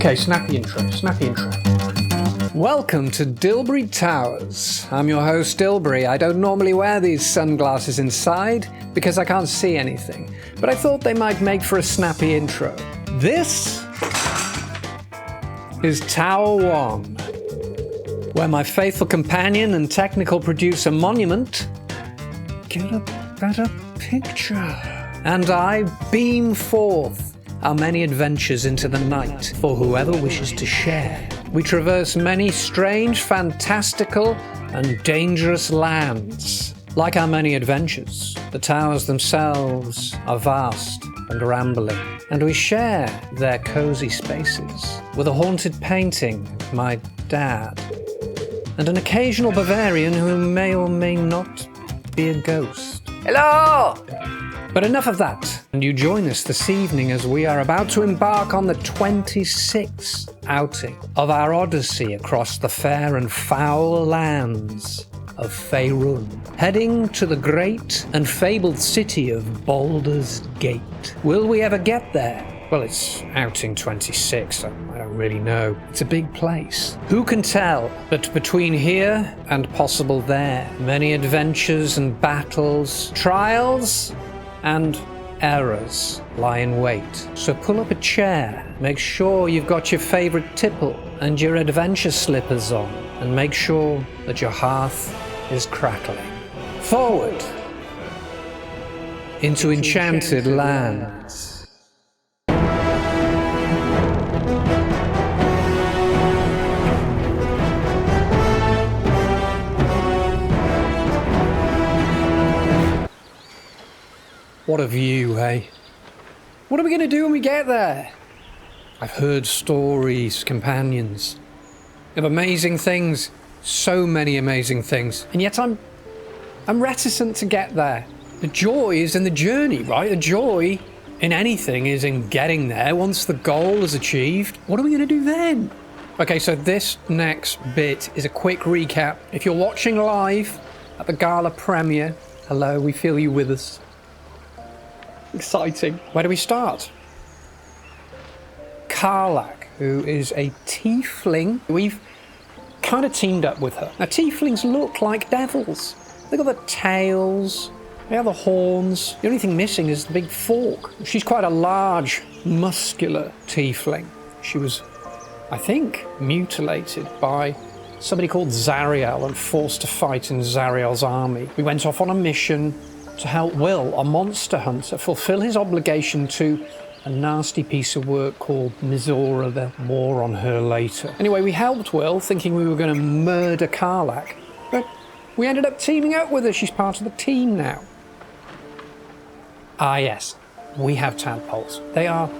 Okay, snappy intro. Welcome to Dilbury Towers. I'm your host, Dilbury. I don't normally wear these sunglasses inside because I can't see anything, but I thought they might make for a snappy intro. This is Tower 1, where my faithful companion and technical producer Monument get a better picture, and I beam forth our many adventures into the night for whoever wishes to share. We traverse many strange, fantastical, and dangerous lands. Like our many adventures, the towers themselves are vast and rambling, and we share their cozy spaces with a haunted painting of my dad, and an occasional Bavarian who may or may not be a ghost. Hello! But enough of that, and you join us this evening as we are about to embark on the 26th outing of our odyssey across the fair and foul lands of Faerun, heading to the great and fabled city of Baldur's Gate. Will we ever get there? Well, it's outing 26, so I don't really know. It's a big place. Who can tell? But between here and possible there, many adventures and battles, trials and errors lie in wait. So pull up a chair, make sure you've got your favourite tipple and your adventure slippers on, and make sure that your hearth is crackling. Forward into enchanted lands. What a view, eh? What are we going to do when we get there? I've heard stories, companions, of amazing things, so many amazing things, and yet I'm reticent to get there. The joy is in the journey, right? The joy in anything is in getting there. Once the goal is achieved, what are we going to do then? Okay, so this next bit is a quick recap. If you're watching live at the gala premiere, hello, we feel you with us. Exciting. Where do we start? Karlach, who is a tiefling. We've kind of teamed up with her. Now, tieflings look like devils. They've got the tails, they have the horns. The only thing missing is the big fork. She's quite a large, muscular tiefling. She was, I think, mutilated by somebody called Zariel and forced to fight in Zariel's army. We went off on a mission to help Will, a monster hunter, fulfill his obligation to a nasty piece of work called Mizora. There's more on her later. Anyway, we helped Will, thinking we were going to murder Karlach, but we ended up teaming up with her. She's part of the team now. Ah yes, we have tadpoles. They are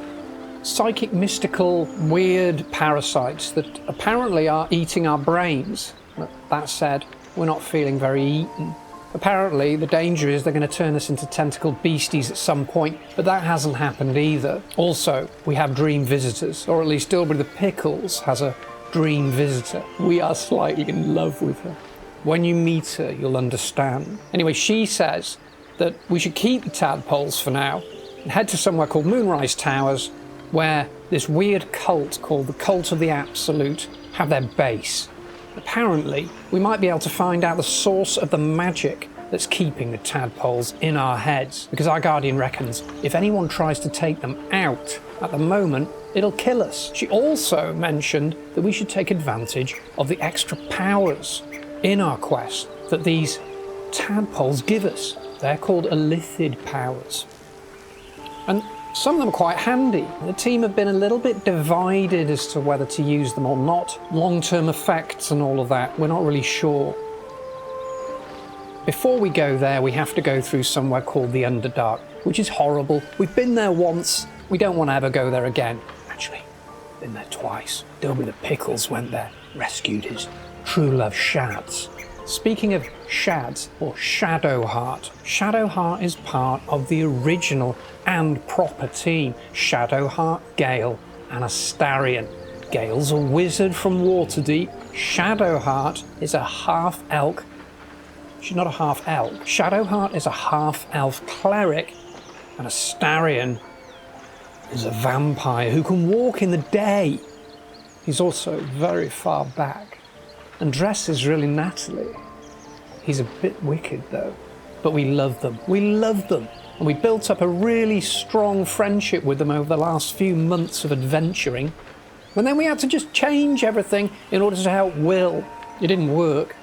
psychic, mystical, weird parasites that apparently are eating our brains. But that said, we're not feeling very eaten. Apparently, the danger is they're going to turn us into tentacled beasties at some point, but that hasn't happened either. Also, we have dream visitors, or at least Dilbury the Pickles has a dream visitor. We are slightly in love with her. When you meet her, you'll understand. Anyway, she says that we should keep the tadpoles for now and head to somewhere called Moonrise Towers, where this weird cult called the Cult of the Absolute have their base. Apparently, we might be able to find out the source of the magic that's keeping the tadpoles in our heads, because our guardian reckons if anyone tries to take them out at the moment, it'll kill us. She also mentioned that we should take advantage of the extra powers in our quest that these tadpoles give us. They're called Illithid powers. And some of them are quite handy. The team have been a little bit divided as to whether to use them or not. Long-term effects and all of that, we're not really sure. Before we go there, we have to go through somewhere called the Underdark, which is horrible. We've been there once. We don't want to ever go there again. Actually, been there twice. Dilbury the Pickles went there, rescued his true love Shads. Speaking of Shads, or Shadowheart, Shadowheart is part of the original and proper team. Shadowheart, Gale, and Astarion. Gale's a wizard from Waterdeep. Shadowheart is a half-elk. She's not a half-elk. Shadowheart is a half-elf cleric, and Astarion is a vampire who can walk in the day. He's also very far back and dresses really nattily. He's a bit wicked though, but we love them. We love them. And we built up a really strong friendship with them over the last few months of adventuring. And then we had to just change everything in order to help Will. It didn't work.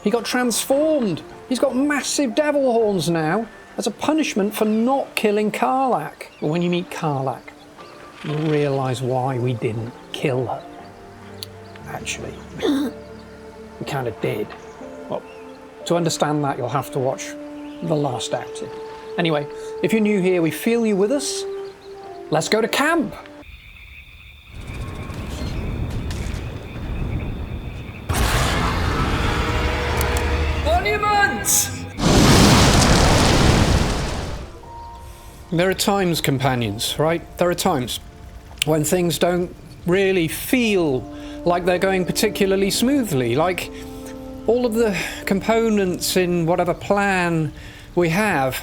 He got transformed. He's got massive devil horns now as a punishment for not killing Karlach. But when you meet Karlach, you'll realise why we didn't kill her. Actually, we kind of did. Well, to understand that, you'll have to watch the last outing. Anyway, if you're new here, we feel you with us. Let's go to camp. Monuments! There are times, companions, right? There are times when things don't really feel like they're going particularly smoothly, like all of the components in whatever plan we have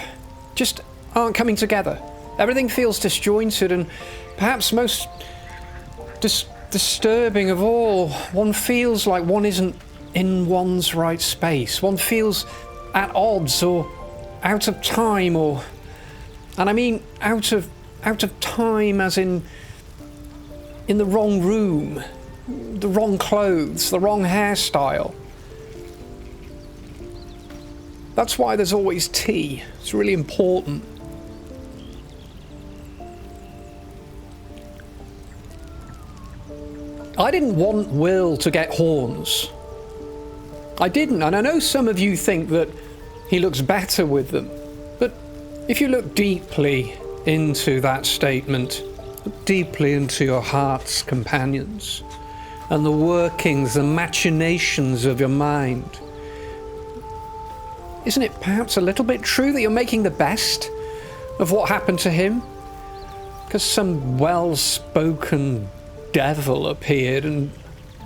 just aren't coming together. Everything feels disjointed, and perhaps most disturbing of all, one feels like one isn't in one's right space. One feels at odds or out of time, and I mean out of time as in the wrong room, the wrong clothes, the wrong hairstyle. That's why there's always tea. It's really important. I didn't want Will to get horns. I didn't, and I know some of you think that he looks better with them. But if you look deeply into that statement, look deeply into your heart's companions and the workings, the machinations of your mind, isn't it perhaps a little bit true that you're making the best of what happened to him? Because some well-spoken devil appeared, and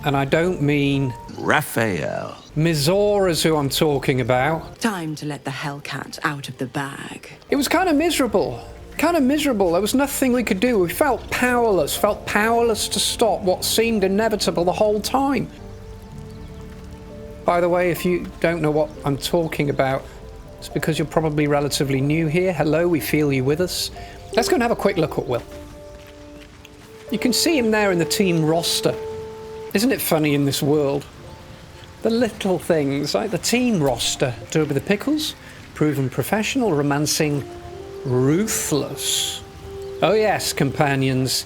I don't mean Raphael. Mizora's who I'm talking about. Time to let the Hellcat out of the bag. It was kind of miserable. There was nothing we could do. We felt powerless to stop what seemed inevitable the whole time. By the way, if you don't know what I'm talking about, it's because you're probably relatively new here. Hello, we feel you with us. Let's go and have a quick look at Will. You can see him there in the team roster. Isn't it funny in this world? The little things, like the team roster. Derby the Pickles, proven professional, romancing, ruthless. Oh yes, companions.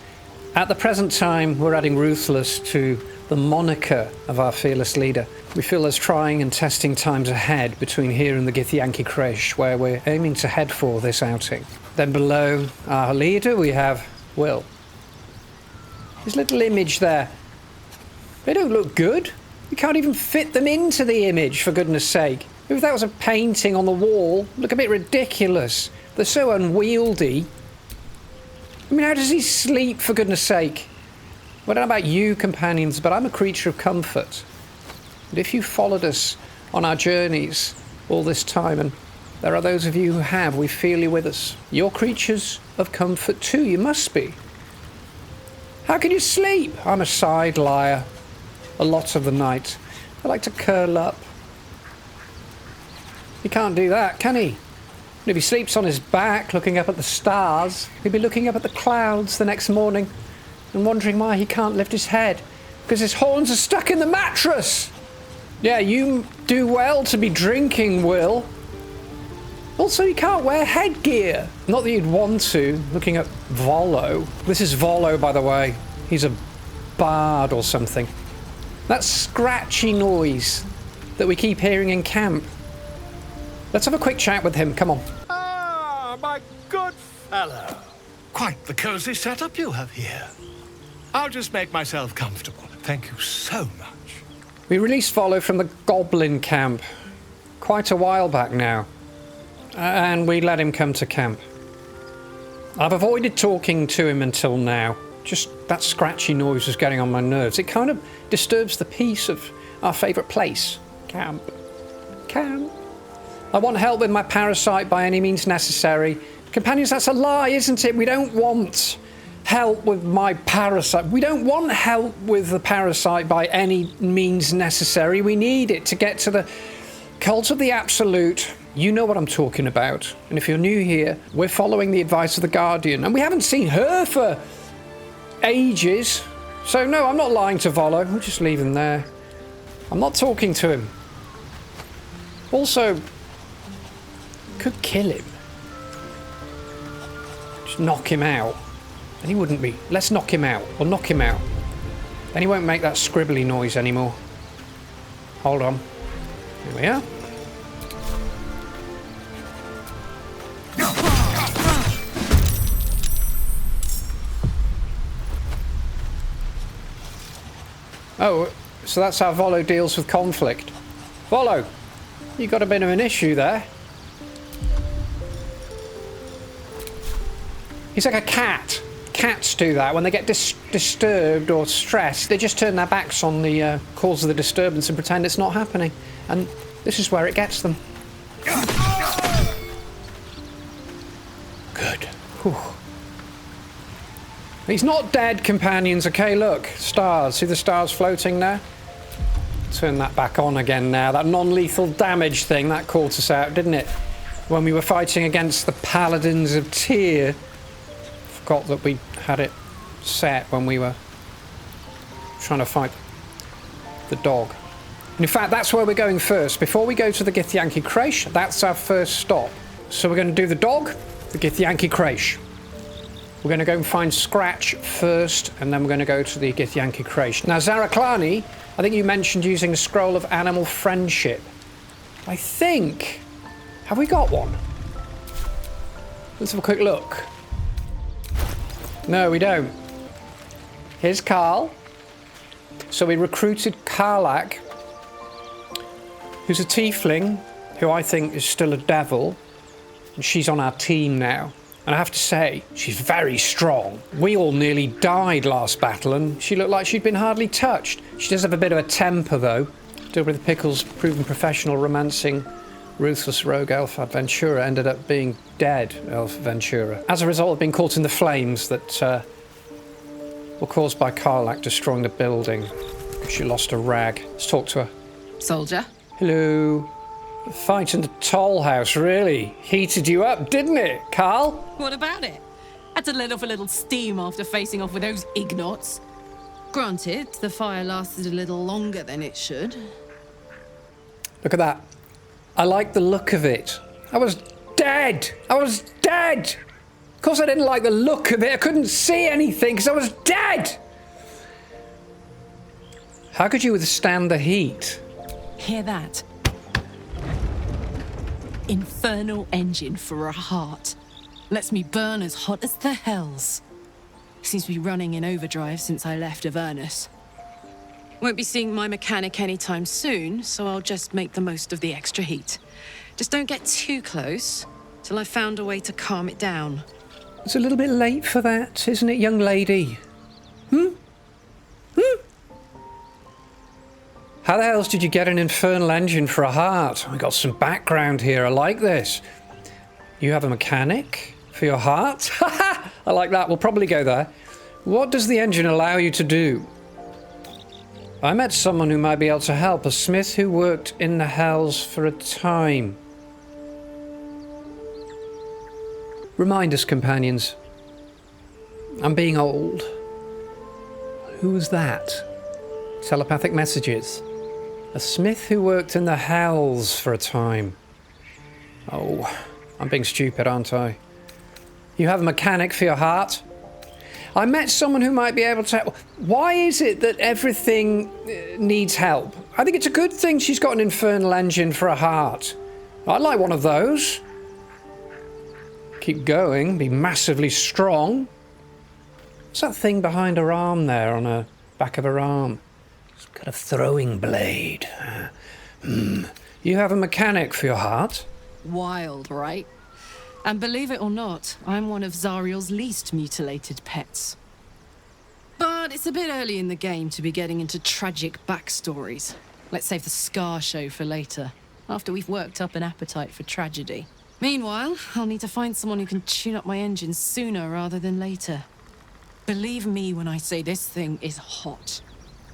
At the present time, we're adding ruthless to the moniker of our fearless leader. We feel there's trying and testing times ahead between here and the Githyanki Kresh, where we're aiming to head for this outing. Then below our leader, we have Will. His little image there. They don't look good. You can't even fit them into the image, for goodness sake. If that was a painting on the wall, it'd look a bit ridiculous. They're so unwieldy. I mean, how does he sleep, for goodness sake? Well, I don't know about you, companions, but I'm a creature of comfort. And if you followed us on our journeys all this time, and there are those of you who have, we feel you with us. You're creatures of comfort too, you must be. How can you sleep? I'm a side liar. A lot of the night. I like to curl up. He can't do that, can he? And if he sleeps on his back, looking up at the stars, he'll be looking up at the clouds the next morning and wondering why he can't lift his head, because his horns are stuck in the mattress. Yeah, you do well to be drinking, Will. Also, you can't wear headgear. Not that you'd want to, looking at Volo. This is Volo, by the way. He's a bard or something. That scratchy noise that we keep hearing in camp. Let's have a quick chat with him, come on. Ah, my good fellow. Quite the cozy setup you have here. I'll just make myself comfortable. Thank you so much. We released Volo from the Goblin camp quite a while back now. And we let him come to camp. I've avoided talking to him until now. Just that scratchy noise was getting on my nerves. It kind of disturbs the peace of our favourite place. Camp. I want help with my parasite by any means necessary. Companions, that's a lie, isn't it? We don't want help with my parasite. We don't want help with the parasite by any means necessary. We need it to get to the cult of the Absolute. You know what I'm talking about. And if you're new here, we're following the advice of the Guardian. And we haven't seen her for ages. So no, I'm not lying to Volo. We'll just leave him there. I'm not talking to him. Also, could kill him. Just knock him out. And he wouldn't be. Let's knock him out. Or knock him out. Then he won't make that scribbly noise anymore. Hold on. Here we are. Oh, so that's how Volo deals with conflict. Volo, you got a bit of an issue there. He's like a cat. Cats do that when they get disturbed or stressed. They just turn their backs on the cause of the disturbance and pretend it's not happening. And this is where it gets them. Good. Whew. He's not dead, companions. Okay, look. Stars. See the stars floating there? Turn that back on again now. That non-lethal damage thing, that caught us out, didn't it? When we were fighting against the Paladins of Tyr. Forgot that we had it set when we were trying to fight the dog. And in fact, that's where we're going first. Before we go to the Githyanki Crèche, that's our first stop. So we're going to do the dog, the Githyanki Crèche. We're going to go and find Scratch first, and then we're going to go to the Githyanki Crèche. Now, Zaraklani, I think you mentioned using a scroll of animal friendship. I think... Have we got one? Let's have a quick look. No, we don't. Here's Karl. So we recruited Karlach, who's a tiefling, who I think is still a devil. And she's on our team now. And I have to say, she's very strong. We all nearly died last battle, and she looked like she'd been hardly touched. She does have a bit of a temper, though. Deal with Pickle's proven professional romancing ruthless rogue elf adventurer ended up being dead elf adventurer as a result of being caught in the flames that were caused by Karlach destroying the building. She lost a rag. Let's talk to her. Soldier. Hello. The fight in the toll house really heated you up, didn't it, Karl? What about it? Had to let off a little steam after facing off with those ignots. Granted, the fire lasted a little longer than it should. Look at that. I like the look of it. I was dead. I was dead. Of course I didn't like the look of it. I couldn't see anything because I was dead. How could you withstand the heat? Hear that? Infernal engine for a heart. Lets me burn as hot as the hells. Seems to be running in overdrive since I left Avernus. Won't be seeing my mechanic anytime soon, so I'll just make the most of the extra heat. Just don't get too close till I've found a way to calm it down. It's a little bit late for that, isn't it, young lady? How the hell did you get an infernal engine for a heart? I got some background here. I like this. You have a mechanic for your heart? I like that. We'll probably go there. What does the engine allow you to do? I met someone who might be able to help. A smith who worked in the hells for a time. Remind us, companions. I'm being old. Who was that? Telepathic messages. A smith who worked in the hells for a time. Oh, I'm being stupid, aren't I? You have a mechanic for your heart? I met someone who might be able to help. Why is it that everything needs help? I think it's a good thing she's got an infernal engine for a heart. I'd like one of those. Keep going, be massively strong. What's that thing behind her arm there, on her back of her arm? It's got a throwing blade. You have a mechanic for your heart? Wild, right? And believe it or not, I'm one of Zariel's least mutilated pets. But it's a bit early in the game to be getting into tragic backstories. Let's save the scar show for later, after we've worked up an appetite for tragedy. Meanwhile, I'll need to find someone who can tune up my engine sooner rather than later. Believe me when I say this thing is hot.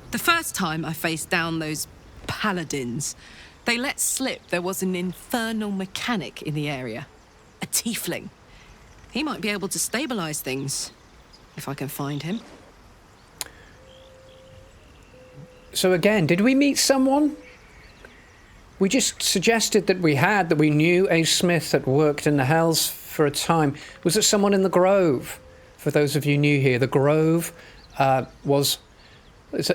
The first time I faced down those paladins, they let slip there was an infernal mechanic in the area. A tiefling. He might be able to stabilize things, if I can find him. So again, did we meet someone? We just suggested that we knew a smith that worked in the Hells for a time. Was it someone in the Grove? For those of you new here, the Grove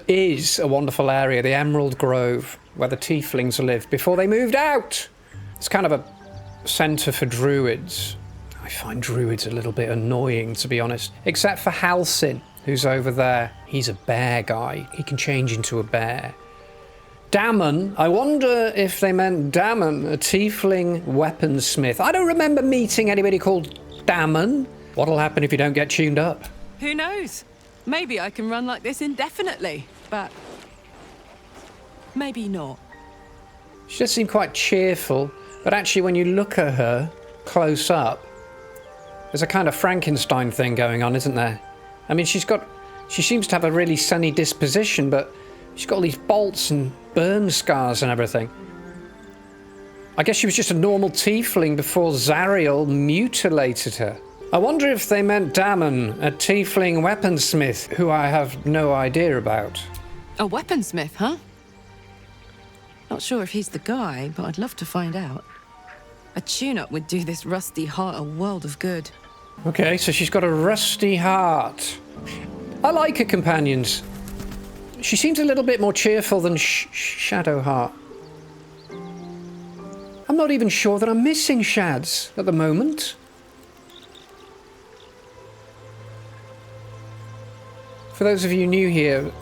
is a wonderful area, the Emerald Grove, where the tieflings lived before they moved out. It's kind of a centre for druids. I find druids a little bit annoying, to be honest, except for Halsin, who's over there. He's a bear guy. He can change into a bear. Dammon, I wonder if they meant Dammon, a tiefling weaponsmith. I don't remember meeting anybody called Dammon. What'll happen if you don't get tuned up? Who knows? Maybe I can run like this indefinitely, but maybe not. She does seem quite cheerful, but actually when you look at her close up, there's a kind of Frankenstein thing going on, isn't there? I mean, she seems to have a really sunny disposition, but she's got all these bolts and burn scars and everything. I guess she was just a normal tiefling before Zariel mutilated her. I wonder if they meant Dammon, a tiefling weaponsmith, who I have no idea about. A weaponsmith, huh? Not sure if he's the guy, but I'd love to find out. A tune-up would do this rusty heart a world of good. Okay, so she's got a rusty heart. I like her companions. She seems a little bit more cheerful than Shadowheart. I'm not even sure that I'm missing Shads at the moment. For those of you new here,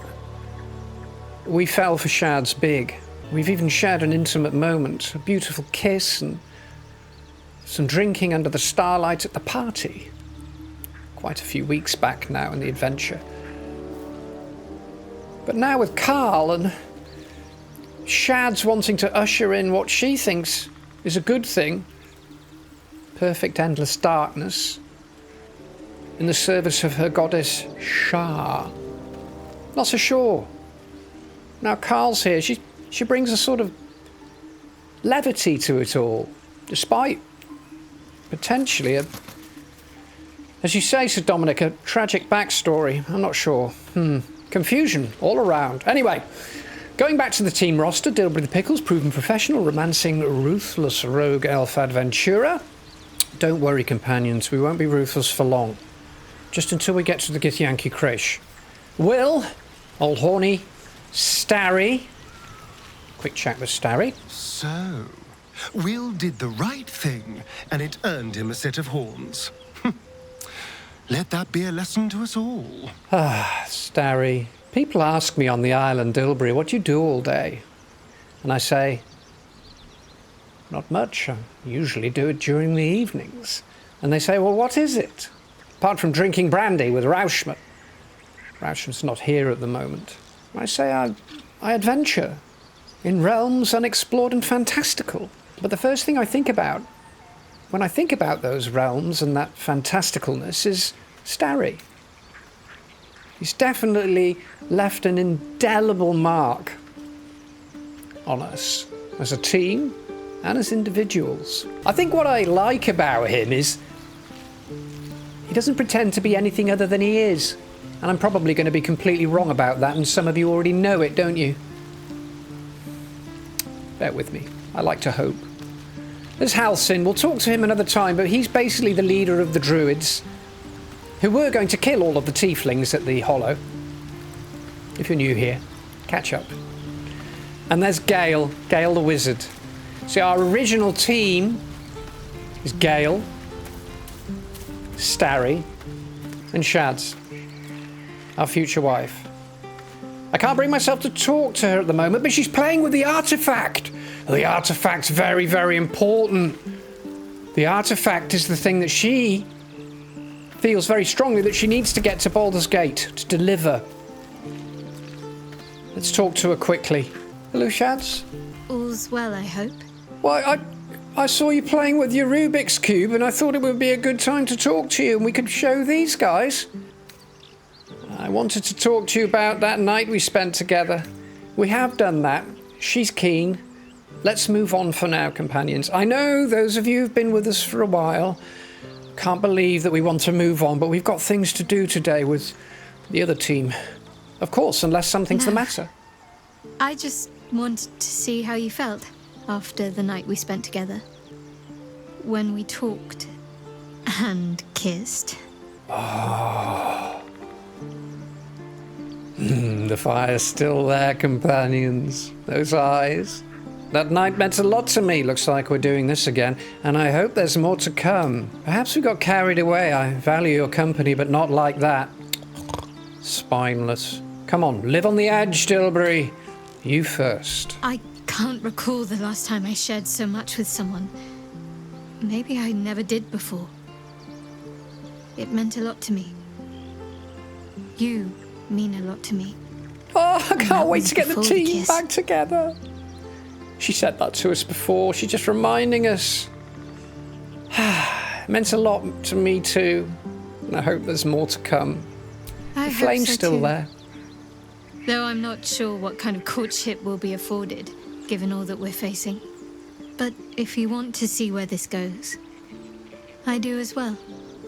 we fell for Shads big. We've even shared an intimate moment, a beautiful kiss and some drinking under the starlight at the party. Quite a few weeks back now in the adventure. But now with Karl and Shads wanting to usher in what she thinks is a good thing, perfect endless darkness, in the service of her goddess Shah. Not so sure. Now Karl's here, she brings a sort of levity to it all, despite potentially as you say, Sir Dominic, a tragic backstory. I'm not sure. Confusion all around. Anyway, going back to the team roster, Dilbury the Pickles, proven professional, romancing, ruthless rogue elf adventurer. Don't worry, companions, we won't be ruthless for long. Just until we get to the Githyanki Krish. Will, old horny, Starry. Quick chat with Starry. So, Will did the right thing, and it earned him a set of horns. Let that be a lesson to us all. Starry. People ask me on the island, Dilbury, what do you do all day? And I say, not much. I usually do it during the evenings. And they say, well, what is it? Apart from drinking brandy with Rauschman. Rauschman's not here at the moment. I say I adventure in realms unexplored and fantastical. But the first thing I think about when I think about those realms and that fantasticalness is Starry. He's definitely left an indelible mark on us as a team and as individuals. I think what I like about him is he doesn't pretend to be anything other than he is. And I'm probably going to be completely wrong about that, and some of you already know it, don't you? Bear with me. I like to hope. There's Halsin. We'll talk to him another time, but he's basically the leader of the druids who were going to kill all of the tieflings at the Hollow. If you're new here, catch up. And there's Gale the wizard. See, our original team is Gale, Starry, and Shads, our future wife. I can't bring myself to talk to her at the moment, but she's playing with the artifact. The artifact's very, very important. The artifact is the thing that she feels very strongly that she needs to get to Baldur's Gate to deliver. Let's talk to her quickly. Hello, Shads. All's well, I hope. Well, I saw you playing with your Rubik's Cube, and I thought it would be a good time to talk to you, and we could show these guys. I wanted to talk to you about that night we spent together. We have done that. She's keen. Let's move on for now, companions. I know those of you who've been with us for a while can't believe that we want to move on, but we've got things to do today with the other team. Of course, unless something's the matter. I just wanted to see how you felt after the night we spent together. When we talked and kissed. The fire's still there, companions. Those eyes. That night meant a lot to me. Looks like we're doing this again, and I hope there's more to come. Perhaps we got carried away. I value your company, but not like that. Spineless. Come on, live on the edge, Dilbury. You first. I can't recall the last time I shared so much with someone. Maybe I never did before. It meant a lot to me. You mean a lot to me. Oh, I can't wait was to get the before the team kiss. back together. She said that to us before. She's just reminding us. It meant a lot to me too. And I hope there's more to come. I The hope flame's so still too. there. Though I'm not sure what kind of courtship will be afforded, given all that we're facing. But if you want to see where this goes, I do as well.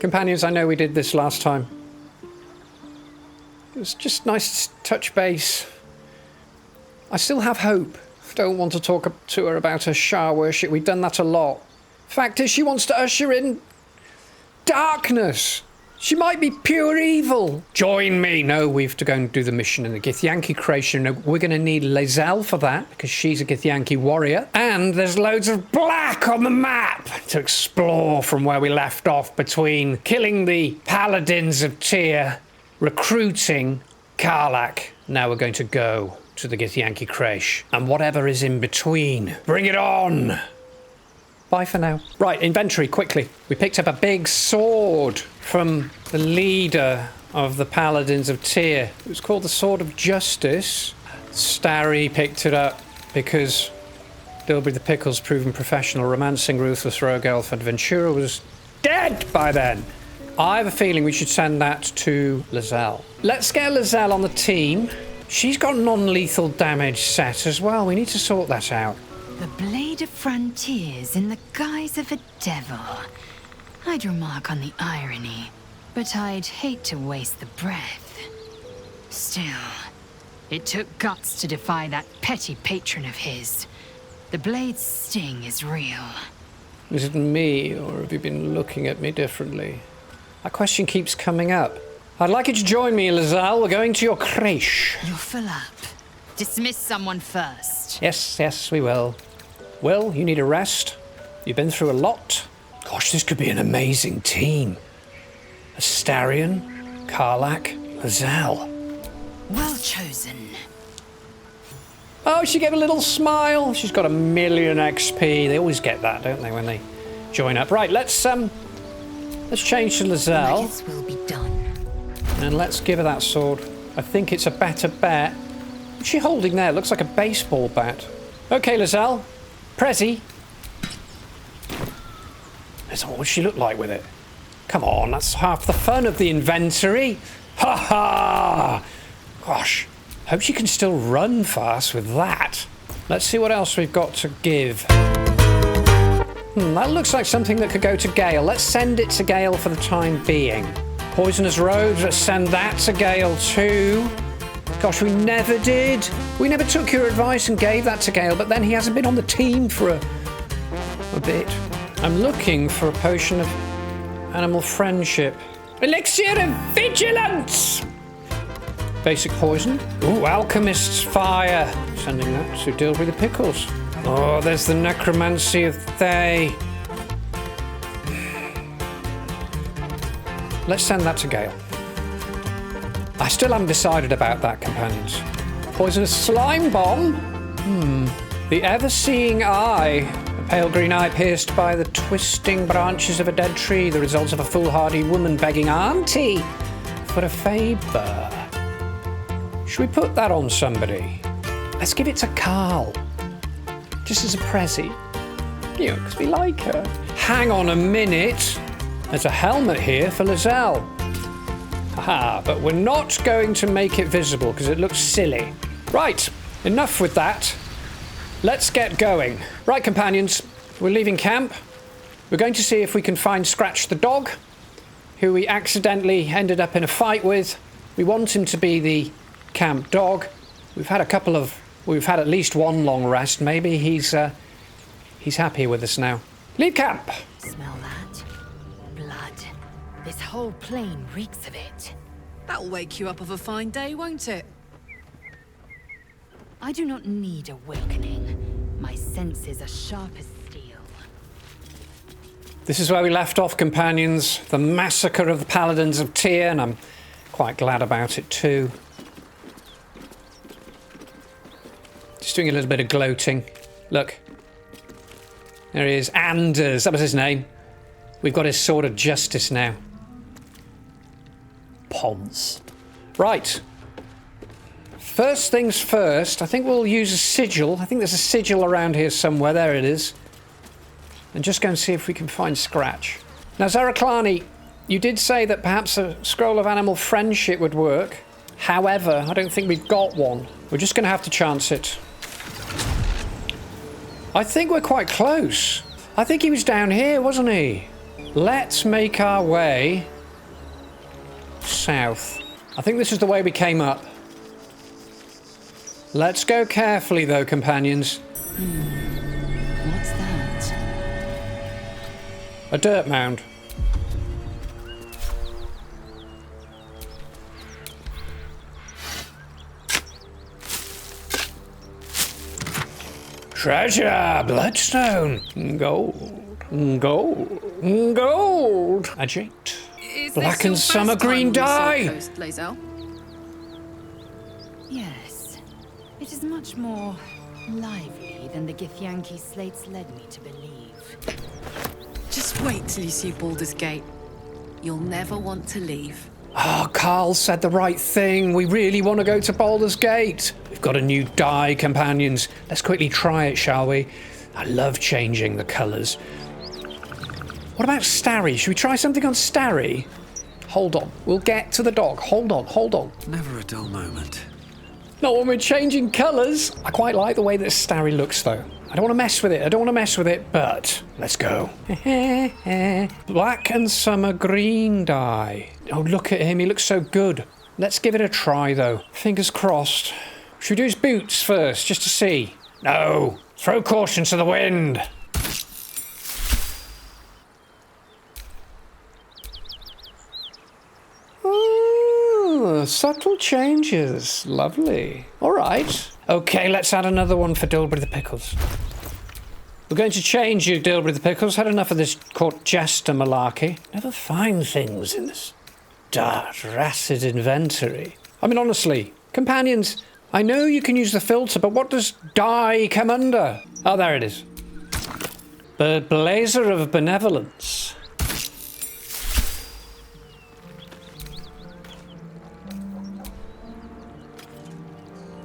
Companions, I know we did this last time. It was just nice to touch base. I still have hope. Don't want to talk to her about her Shah worship. We've done that a lot. Fact is, she wants to usher in darkness. She might be pure evil. Join me. No, we have to go and do the mission in the Githyanki creation. We're going to need Lae'zel for that, because she's a Githyanki warrior. And there's loads of black on the map to explore from where we left off, between killing the paladins of Tyr, recruiting Karlach. Now we're going to go to the Githyanki creche, and whatever is in between. Bring it on! Bye for now. Right, inventory, quickly. We picked up a big sword from the leader of the Paladins of Tyr. It was called the Sword of Justice. Starry picked it up because Dilbury the Pickle's proven professional, romancing ruthless rogue elf Adventurer was dead by then. I have a feeling we should send that to Lae'zel. Let's get Lae'zel on the team. She's got non-lethal damage set as well. We need to sort that out. The Blade of Frontiers in the guise of a devil. I'd remark on the irony, but I'd hate to waste the breath. Still, it took guts to defy that petty patron of his. The Blade's sting is real. Is it me, or have you been looking at me differently? That question keeps coming up. I'd like you to join me, Lae'zel. We're going to your creche. You're full up. Dismiss someone first. Yes, we will. Will, you need a rest. You've been through a lot. Gosh, this could be an amazing team. Astarion, Karlach, Lae'zel. Well chosen. Oh, she gave a little smile. She's got 1,000,000 XP. They always get that, don't they, when they join up? Right, let's change to Lae'zel. This will be done. And let's give her that sword. I think it's a better bet. What's she holding there? Looks like a baseball bat. Okay, Lae'zel. Prezi. What does she look like with it? Come on, that's half the fun of the inventory. Ha ha! Gosh, hope she can still run fast with that. Let's see what else we've got to give. That looks like something that could go to Gale. Let's send it to Gale for the time being. Poisonous robes, let's send that to Gale too. Gosh, we never did. We never took your advice and gave that to Gale, but then he hasn't been on the team for a bit. I'm looking for a potion of animal friendship. Elixir of Vigilance! Basic poison. Ooh, Alchemist's Fire. Sending that to Dilbury the Pickles. Oh, there's the Necromancy of Thay. Let's send that to Gale. I still haven't decided about that, companions. Poisonous Slime Bomb? The Ever-Seeing Eye. A pale green eye pierced by the twisting branches of a dead tree. The results of a foolhardy woman begging Auntie for a favour. Should we put that on somebody? Let's give it to Karl. Just as a prezi. You know, because we like her. Hang on a minute. There's a helmet here for Lae'zel. A Aha, but we're not going to make it visible because it looks silly. Right, enough with that. Let's get going. Right, companions, we're leaving camp. We're going to see if we can find Scratch the dog, who we accidentally ended up in a fight with. We want him to be the camp dog. We've had at least one long rest. Maybe he's happy with us now. Leave camp. Smell that? Blood. This whole plain reeks of it. That'll wake you up of a fine day, won't it? I do not need awakening. My senses are sharp as steel. This is where we left off, companions. The massacre of the Paladins of Tyr, and I'm quite glad about it too. Just doing a little bit of gloating. Look. There he is. Anders. That was his name. We've got his sword of justice now. Pons. Right. First things first, I think we'll use a sigil. I think there's a sigil around here somewhere. There it is. And just go and see if we can find Scratch. Now, Zaraklani, you did say that perhaps a scroll of animal friendship would work. However, I don't think we've got one. We're just going to have to chance it. I think we're quite close. I think he was down here, wasn't he? Let's make our way south. I think this is the way we came up. Let's go carefully, though, companions. What's that? A dirt mound. Treasure! Bloodstone! Gold! Gold! Gold! Agate. Black and summer green dye! Yes. It is much more lively than the Githyanki slates led me to believe. Just wait till you see Baldur's Gate. You'll never want to leave. Oh, Karl said the right thing. We really want to go to Baldur's Gate. We've got a new dye, companions. Let's quickly try it, shall we? I love changing the colours. What about Starry? Should we try something on Starry? Hold on. We'll get to the dog. Hold on, hold on. Never a dull moment. Not when we're changing colours. I quite like the way that Starry looks, though. I don't want to mess with it, but let's go. Black and summer green dye. Oh, look at him. He looks so good. Let's give it a try, though. Fingers crossed. Should we do his boots first, just to see? No. Throw caution to the wind. Ooh, subtle changes. Lovely. All right. Okay, let's add another one for Dilbury the Pickles. We're going to change you, Dilbury the Pickles. Had enough of this court jester malarkey. Never find things in this dark, acid inventory. I mean, honestly, companions, I know you can use the filter, but what does dye come under? Oh, there it is. The Blazer of Benevolence.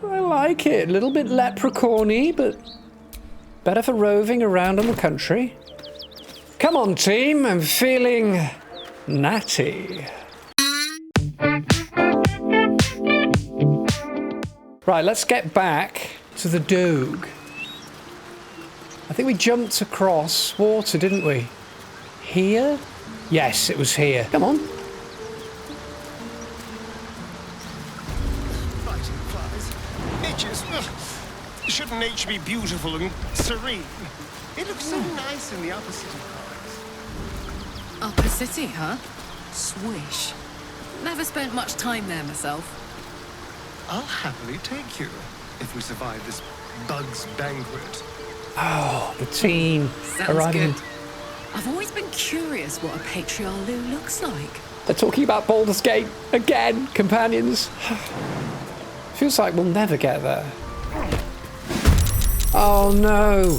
I like it. A little bit leprechaun-y, but better for roving around in the country. Come on, team. I'm feeling natty. Right, let's get back to the Doog. I think we jumped across water, didn't we? Here? Yes, it was here. Come on. Fighting flies. Itches. Ugh. Shouldn't nature be beautiful and serene? It looks so nice in the upper city parks. Upper City, huh? Swish. Never spent much time there myself. I'll happily take you if we survive this bug's banquet. Oh, the team. Sounds arriving. good. I've always been curious what a patriarch looks like. They're talking about Baldur's Gate again, companions. Feels like we'll never get there. Oh no.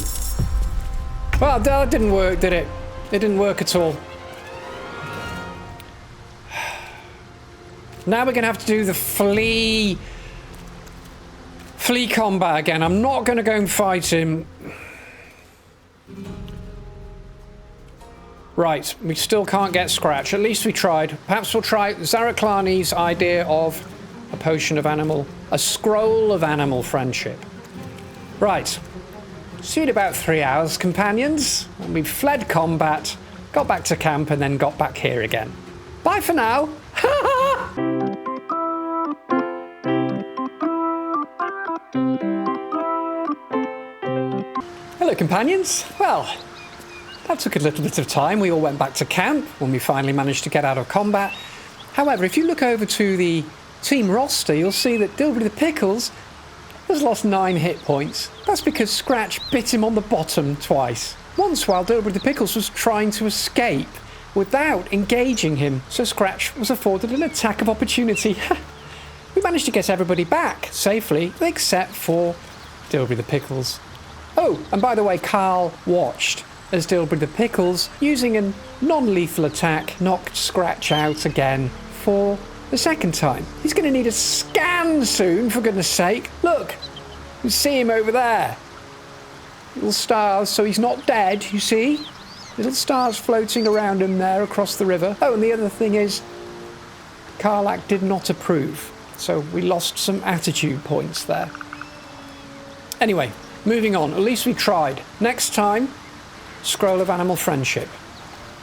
Well, that didn't work, did it? It didn't work at all. Now we're going to have to do the flea combat again. I'm not going to go and fight him. Right, we still can't get Scratch. At least we tried. Perhaps we'll try Zaraklani's idea of a potion of animal, a scroll of animal friendship. Right. See you in about 3 hours, companions. When we've fled combat, got back to camp, and then got back here again. Bye for now. Hello, companions. Well, that took a little bit of time. We all went back to camp when we finally managed to get out of combat. However, if you look over to the team roster, you'll see that Dilbury the Pickles has lost 9 hit points. That's because Scratch bit him on the bottom twice. Once while Dilbury the Pickles was trying to escape without engaging him, so Scratch was afforded an attack of opportunity. We managed to get everybody back safely, except for Dilbury the Pickles. Oh, and by the way, Karl watched as Dilbury the Pickles, using a non-lethal attack, knocked Scratch out again for the second time. He's going to need a scan soon, for goodness sake. Look, you see him over there. Little stars, so he's not dead, you see? Little stars floating around him there across the river. Oh, and the other thing is, Karlach did not approve, so we lost some attitude points there. Anyway, moving on. At least we tried. Next time, Scroll of Animal Friendship.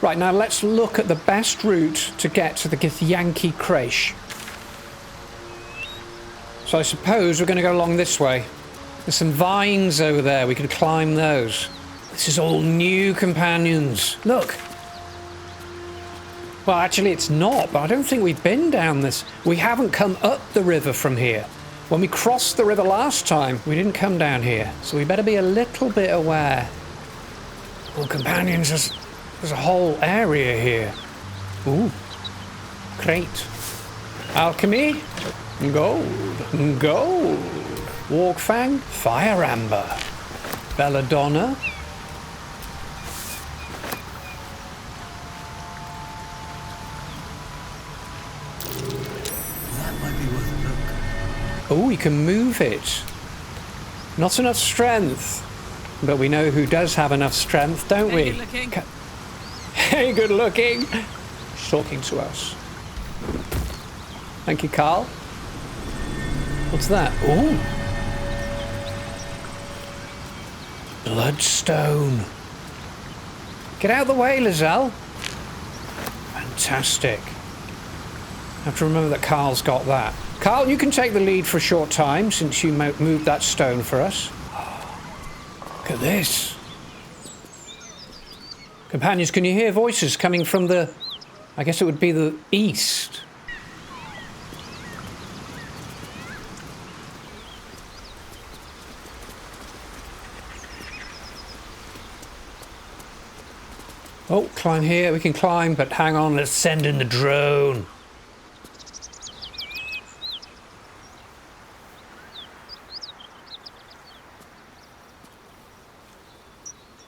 Right, now let's look at the best route to get to the Githyanki Creche. So I suppose we're going to go along this way. There's some vines over there. We could climb those. This is all new, companions. Look. Well, actually it's not, but I don't think we've been down this. We haven't come up the river from here. When we crossed the river last time, we didn't come down here. So we better be a little bit aware. Well, companions, there's a whole area here. Ooh. Crate. Alchemy. Gold. Gold. Walkfang. Fire Amber. Belladonna. That might be worth a look. Oh, we can move it. Not enough strength. But we know who does have enough strength, don't we? Good looking. Hey, good looking. She's talking to us. Thank you, Karl. What's that? Oh. Bloodstone. Get out of the way, Lizelle. Fantastic. I have to remember that Karl's got that. Karl, you can take the lead for a short time since you moved that stone for us. Look at this. Companions, can you hear voices coming from the... I guess it would be the east. Oh, climb here. We can climb, but hang on. Let's send in the drone.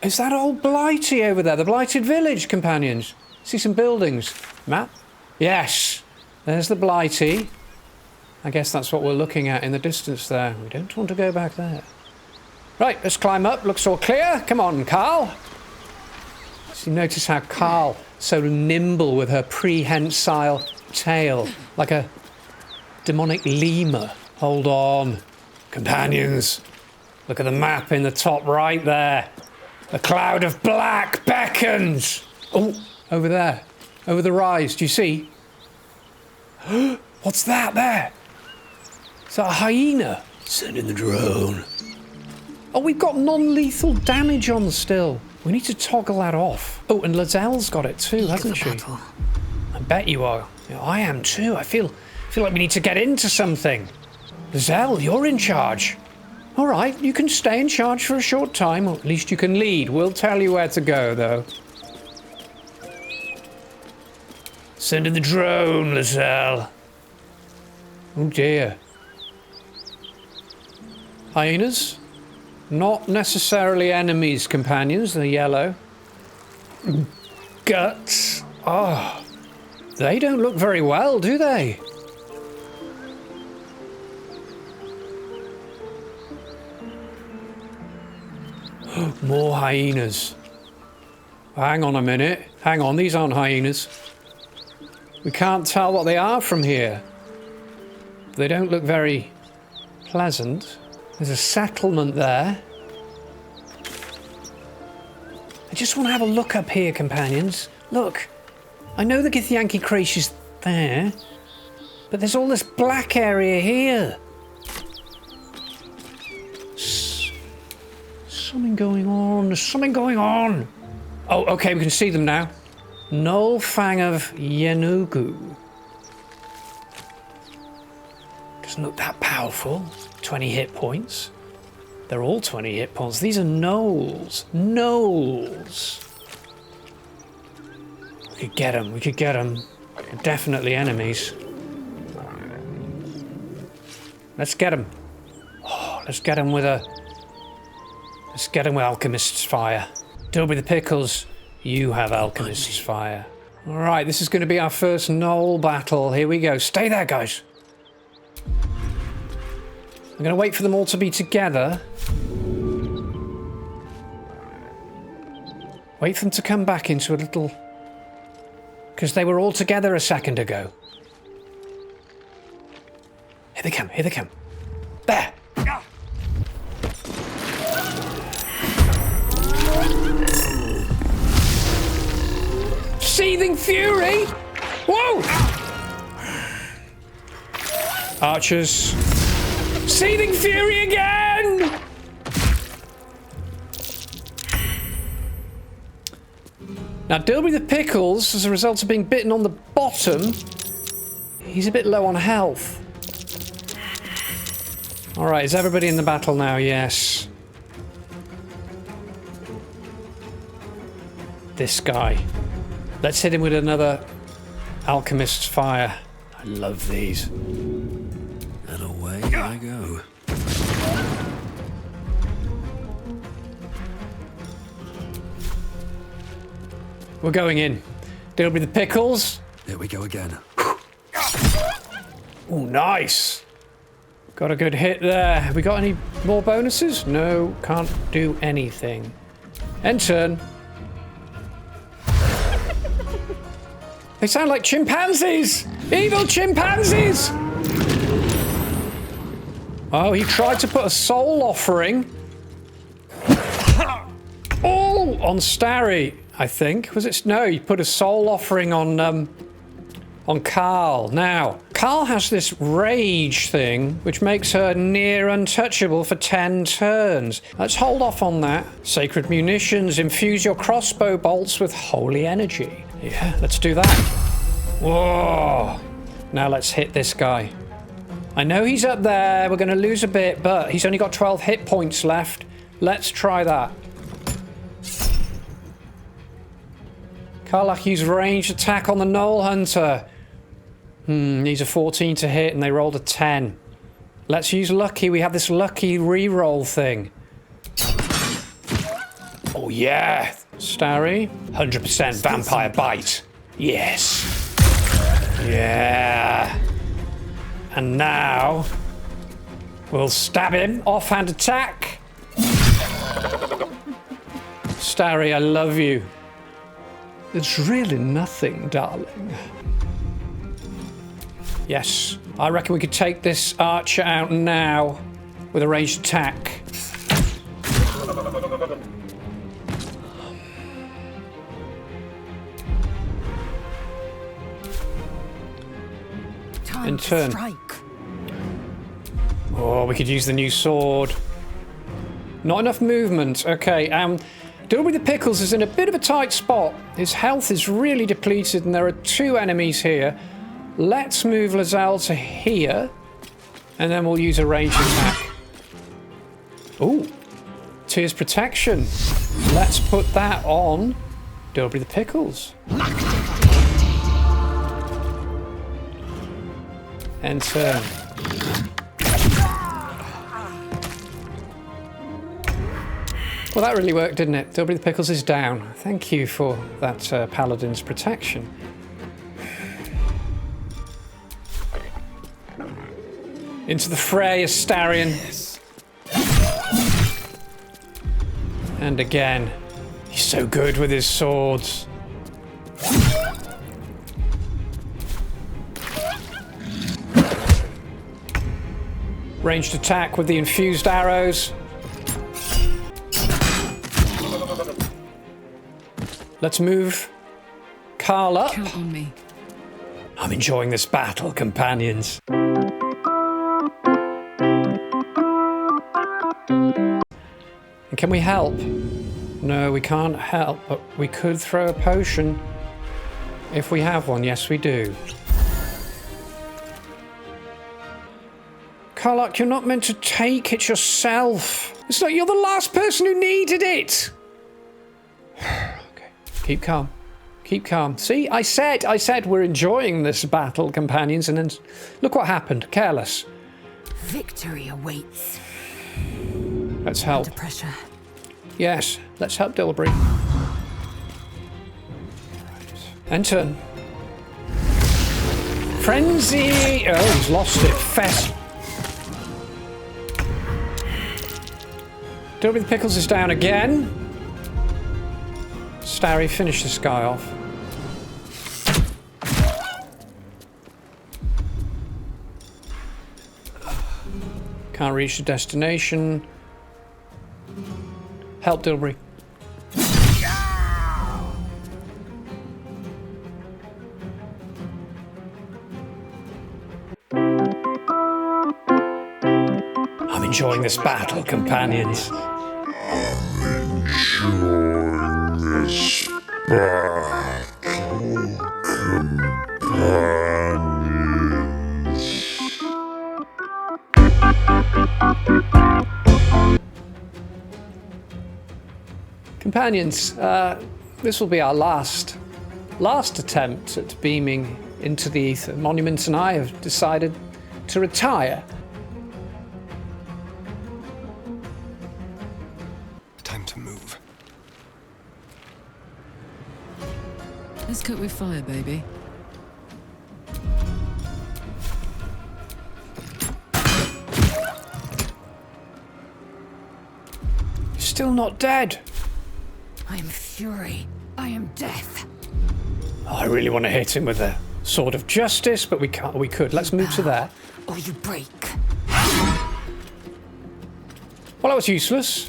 Is that old Blighty over there? The Blighted Village, companions. See some buildings. Map? Yes. There's the Blighty. I guess that's what we're looking at in the distance there. We don't want to go back there. Right, let's climb up. Looks all clear. Come on, Karl. So you notice how Karl, so nimble with her prehensile tail, like a demonic lemur. Hold on. Companions, look at the map in the top right there. The cloud of black beckons. Oh, over there. Over the rise. Do you see? What's that there? Is that a hyena? Send in the drone. Oh, we've got non-lethal damage on still. We need to toggle that off. Oh, and Lazelle's got it too, hasn't she? Battle. I bet you are. Yeah, I am too. I feel like we need to get into something. Lazelle, you're in charge. All right, you can stay in charge for a short time, or at least you can lead. We'll tell you where to go, though. Send in the drone, Lazelle. Oh, dear. Hyenas? Not necessarily enemies, companions. They're yellow. Guts. Oh, they don't look very well, do they? More hyenas. Hang on a minute. Hang on, these aren't hyenas. We can't tell what they are from here. They don't look very pleasant. There's a settlement there. I just want to have a look up here, companions. Look, I know the Githyanki Crash is there, but there's all this black area here. Something going on. There's something going on. Oh, okay, we can see them now. Null Fang of Yenugu. Doesn't look that powerful. 20 hit points. They're all 20 hit points. These are gnolls. Gnolls. We could get them. We could get them. They're definitely enemies. Let's get them. Oh, let's get them with a... Let's get them with Alchemist's Fire. Dobby the Pickles, you have Alchemist's Fire. Alright, this is going to be our first gnoll battle. Here we go. Stay there, guys. I'm going to wait for them all to be together. Wait for them to come back into a little... Because they were all together a second ago. Here they come, here they come. There! Seething Fury! Whoa! Archers. Seething Fury again! Now, Dilby the Pickles, as a result of being bitten on the bottom, he's a bit low on health. Alright, is everybody in the battle now? Yes. This guy. Let's hit him with another Alchemist's Fire. I love these. And away I go. We're going in. Dilby the Pickles. Here we go again. Oh, nice. Got a good hit there. Have we got any more bonuses? No, can't do anything. End turn. They sound like chimpanzees! Evil chimpanzees! Oh, he tried to put a soul offering. Oh, on Starry, I think. Was it? No, he put a soul offering on Karl. Now, Karl has this rage thing, which makes her near untouchable for 10 turns. Let's hold off on that. Sacred munitions. Infuse your crossbow bolts with holy energy. Yeah, let's do that. Whoa! Now let's hit this guy. I know he's up there. We're going to lose a bit, but he's only got 12 hit points left. Let's try that. Karlach used ranged attack on the Gnoll Hunter. Needs a 14 to hit, and they rolled a 10. Let's use lucky. We have this lucky reroll thing. Oh, yeah. Starry. 100% vampire bite. Yes. Yeah. And now we'll stab him. Offhand attack. Starry, I love you. It's really nothing, darling. Yes. I reckon we could take this archer out now with a ranged attack. In turn. Oh, we could use the new sword. Not enough movement. Okay, Dilby the Pickles is in a bit of a tight spot. His health is really depleted and there are 2 enemies here. Let's move Lazelle to here. And then we'll use a ranged attack. Ooh. Tears Protection. Let's put that on Dilby the Pickles. End turn. Well, that really worked, didn't it? Dilby the Pickles is down. Thank you for that Paladin's protection. Into the fray, Astarion. Yes. And again. He's so good with his swords. Ranged attack with the infused arrows. Let's move Karl up. Count on me. I'm enjoying this battle, companions. And can we help? No, we can't help, but we could throw a potion. If we have one, yes we do. Karlach, you're not meant to take it yourself. It's not, you're the last person who needed it. Okay, keep calm. Keep calm. See, I said we're enjoying this battle, companions, and then look what happened. Careless. Victory awaits. Let's help. Under pressure. Yes, let's help Dilbury. Enter. Frenzy! Oh, he's lost it. Fest. Dilbury the Pickles is down again. Starry, finish this guy off. Can't reach the destination. Help Dilbury. I'm enjoying this battle, companions. Companions, this will be our last attempt at beaming into the ether. Monuments and I have decided to retire. Time to move. Let's cook with fire, baby. Still not dead. I am fury. I am death. Oh, I really want to hit him with a sword of justice, but we can't. We could. Let's move to there. Or you break. Well, that was useless.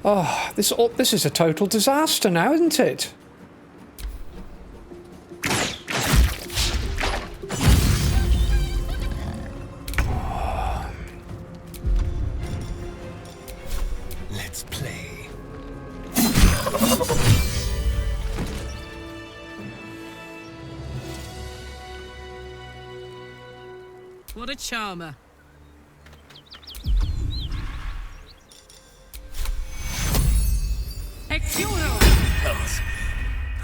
Oh, this is a total disaster now, isn't it? Let's play. What a charmer. Hells.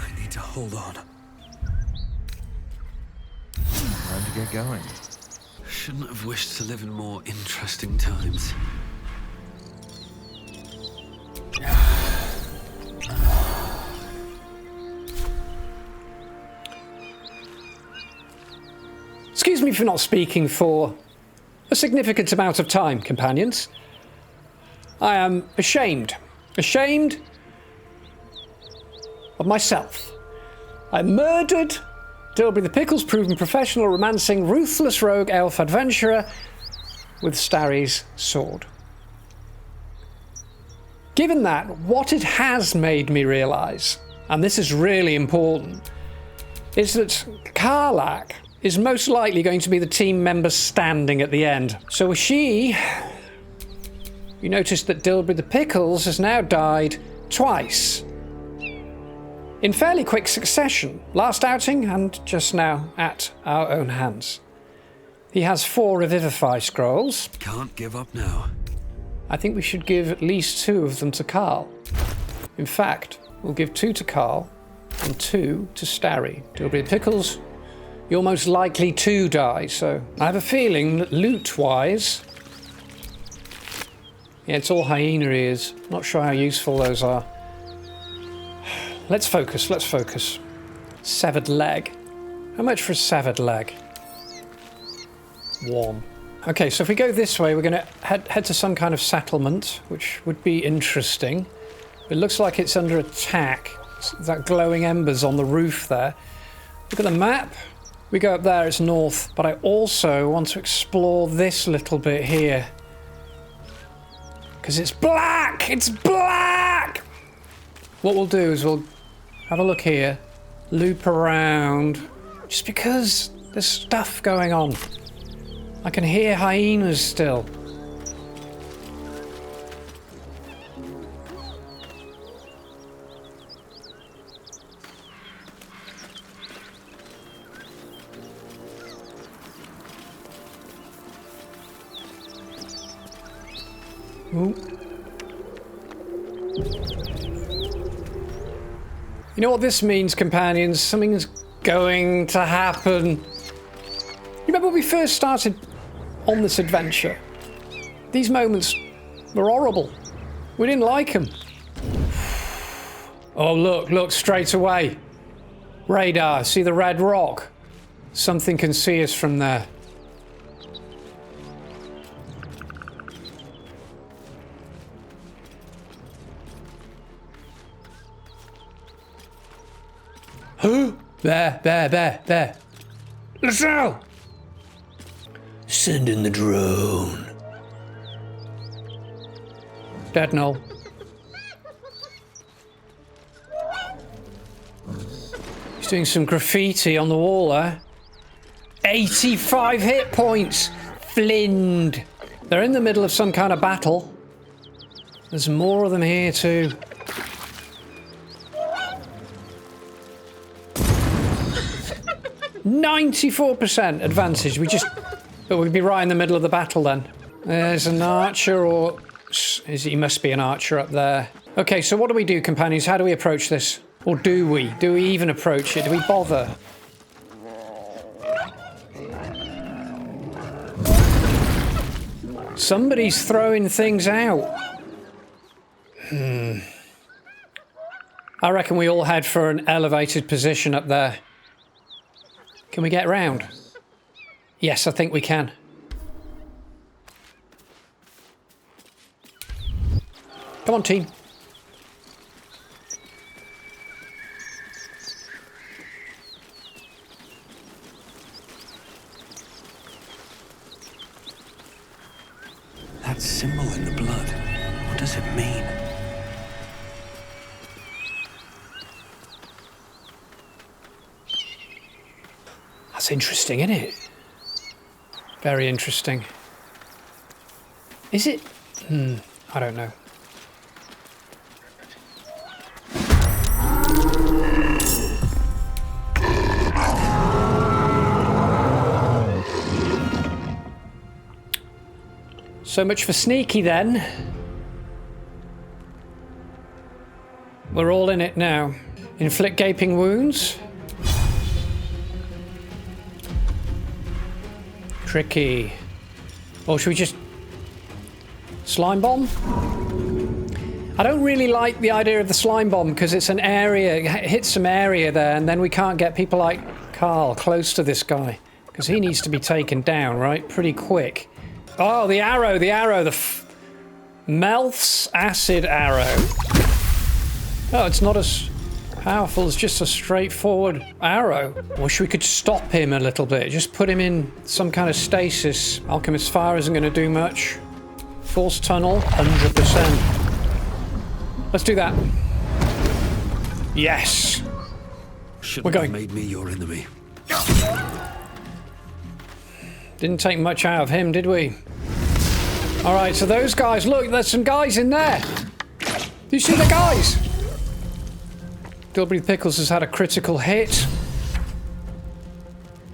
I need to hold on. Time to get going. Shouldn't have wished to live in more interesting times. Excuse me for not speaking for a significant amount of time, companions. I am ashamed of myself. I murdered Dilbury the Pickles, proven professional, romancing, ruthless rogue elf adventurer with Starry's sword. Given that, what it has made me realise, and this is really important, is that Karlach is most likely going to be the team member standing at the end. So you notice that Dilbury the Pickles has now died twice. In fairly quick succession. Last outing and just now at our own hands. He has 4 Revivify scrolls. Can't give up now. I think we should give at least 2 of them to Karl. In fact, we'll give 2 to Karl and 2 to Starry. Dilbury the Pickles, you're most likely to die, so I have a feeling that loot-wise... Yeah, it's all hyena ears. Not sure how useful those are. Let's focus. Severed leg. How much for a severed leg? 1. Okay, so if we go this way, we're going to head to some kind of settlement, which would be interesting. It looks like it's under attack. That glowing embers on the roof there. Look at the map. We go up there, it's north. But I also want to explore this little bit here. Because it's black! It's black! What we'll do is we'll have a look here. Loop around. Just because there's stuff going on. I can hear hyenas still. Ooh. You know what this means, companions? Something's going to happen. You remember when we first started on this adventure? These moments were horrible. We didn't like them. Oh, look, straight away. Radar, see the red rock? Something can see us from there. There. Let's go! Send in the drone. Dead null. He's doing some graffiti on the wall there. 85 hit points! Flinned. They're in the middle of some kind of battle. There's more of them here too. %94 advantage. But we'd be right in the middle of the battle then. There's an archer, or he must be an archer up there. Okay, so what do we do, companions? How do we approach this? Or do we? Do we even approach it? Do we bother? Somebody's throwing things out. I reckon we all head for an elevated position up there. Can we get round? Yes, I think we can. Come on, team. That symbol in the blood, what does it mean? That's interesting, isn't it? Very interesting. Is it? I don't know. So much for sneaky then. We're all in it now. Inflict gaping wounds. Tricky. Or should we just... slime bomb? I don't really like the idea of the slime bomb because it's an area, it hits some area there, and then we can't get people like Karl close to this guy because he needs to be taken down, right? Pretty quick. Oh, the arrow, the Melth's acid arrow. Oh, it's not as powerful as just a straightforward arrow. Wish we could stop him a little bit. Just put him in some kind of stasis. Alchemist Fire isn't going to do much. Force Tunnel, 100%. Let's do that. Yes. Shouldn't We're going. have made me your enemy. Didn't take much out of him, did we? Alright, so those guys, look, there's some guys in there. Do you see the guys? Dilbury Pickles has had a critical hit.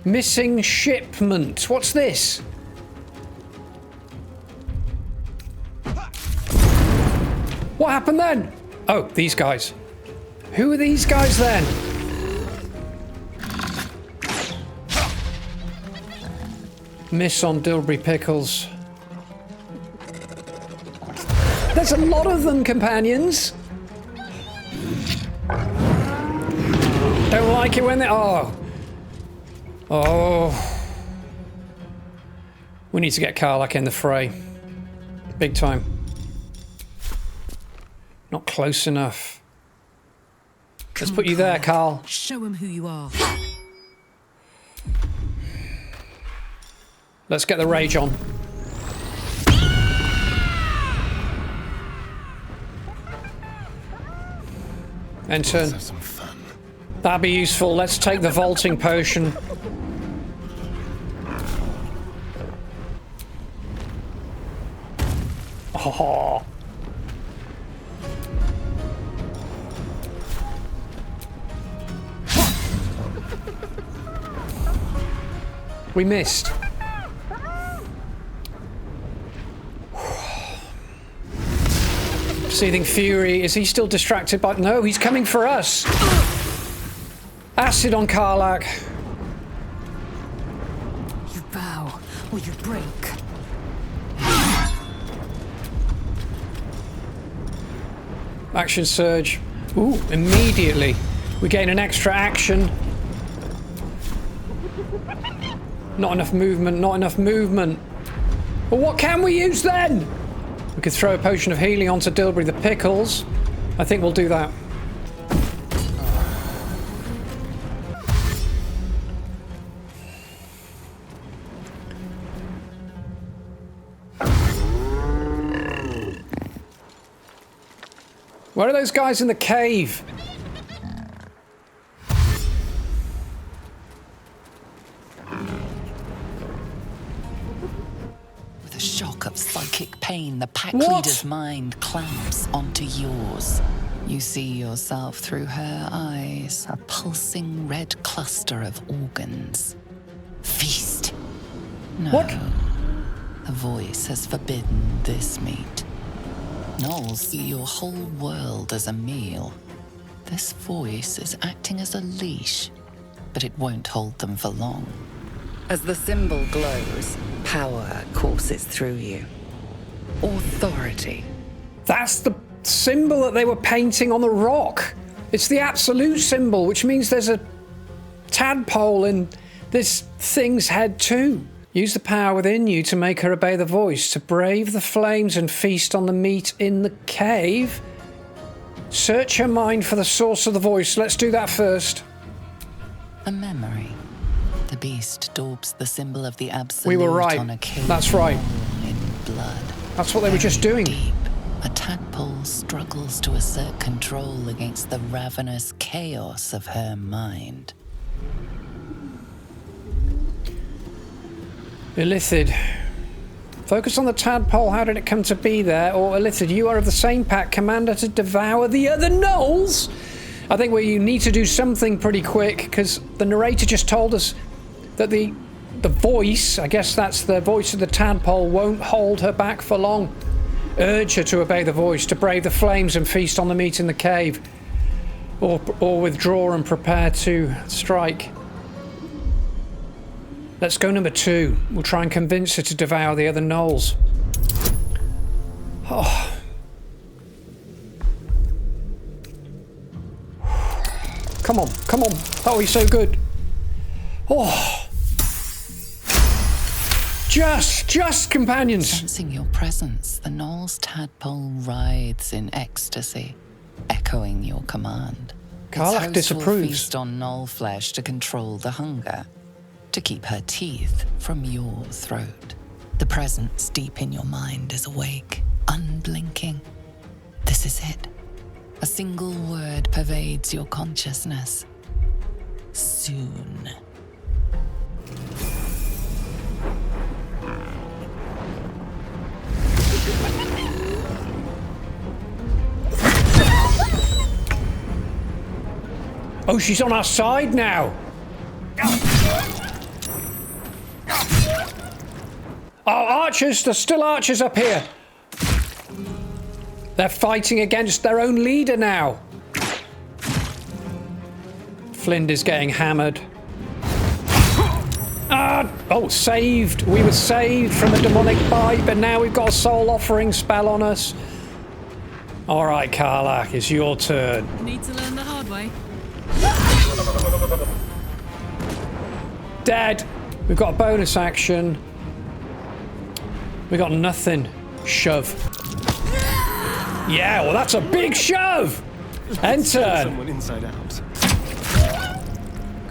Missing shipment. What's this? What happened then? Oh, these guys. Who are these guys then? Miss on Dilbury Pickles. There's a lot of them, companions. Don't like it when they... Oh. We need to get Karlach in the fray. Big time. Not close enough. Let's put you there, Karl. Show him who you are. Let's get the rage on. And turn. Let's have some fun. That'd be useful. Let's take the vaulting potion. Oh. We missed. Seething Fury. Is he still distracted by... No, he's coming for us. Acid on Karlach. You bow or you break. Action surge. Ooh, immediately. We gain an extra action. Not enough movement, not enough movement. Well, what can we use then? We could throw a potion of healing onto Dilbury the Pickles. I think we'll do that. Where are those guys in the cave? With a shock of psychic pain, the pack What? leader's mind clamps onto yours. You see yourself through her eyes, a pulsing red cluster of organs. Feast. No. What? The voice has forbidden this meat. Gnolls see your whole world as a meal. This voice is acting as a leash, but it won't hold them for long. As the symbol glows, power courses through you. Authority. That's the symbol that they were painting on the rock. It's the absolute symbol, which means there's a tadpole in this thing's head too. Use the power within you to make her obey the voice, to brave the flames and feast on the meat in the cave. Search her mind for the source of the voice. Let's do that first. A memory. The beast daubs the symbol of the absolute We were right. on a cave That's right. wall in blood. That's what they were just doing. Deep, a tadpole struggles to assert control against the ravenous chaos of her mind. Illithid. Focus on the tadpole. How did it come to be there? Or Illithid, you are of the same pack. Commander to devour the other gnolls. I think we need to do something pretty quick because the narrator just told us that the voice, I guess that's the voice of the tadpole, won't hold her back for long. Urge her to obey the voice, to brave the flames and feast on the meat in the cave. Or withdraw and prepare to strike. Let's go number 2. We'll try and convince her to devour the other gnolls. Oh. Come on, come on. Oh, he's so good. Oh. Just, companions. Sensing your presence, the gnoll's tadpole writhes in ecstasy, echoing your command. Karlach disapproves. Feast on gnoll flesh to control the hunger, to keep her teeth from your throat. The presence deep in your mind is awake, unblinking. This is it. A single word pervades your consciousness. Soon. Oh, she's on our side now. Oh, archers! There's still archers up here. They're fighting against their own leader now. Flind is getting hammered. Oh, saved. We were saved from a demonic bite, but now we've got a soul offering spell on us. All right, Karlach, it's your turn. Need to learn the hard way. Dead. We've got a bonus action. We got nothing. Shove. Yeah, well, that's a big shove. End turn. Someone inside out.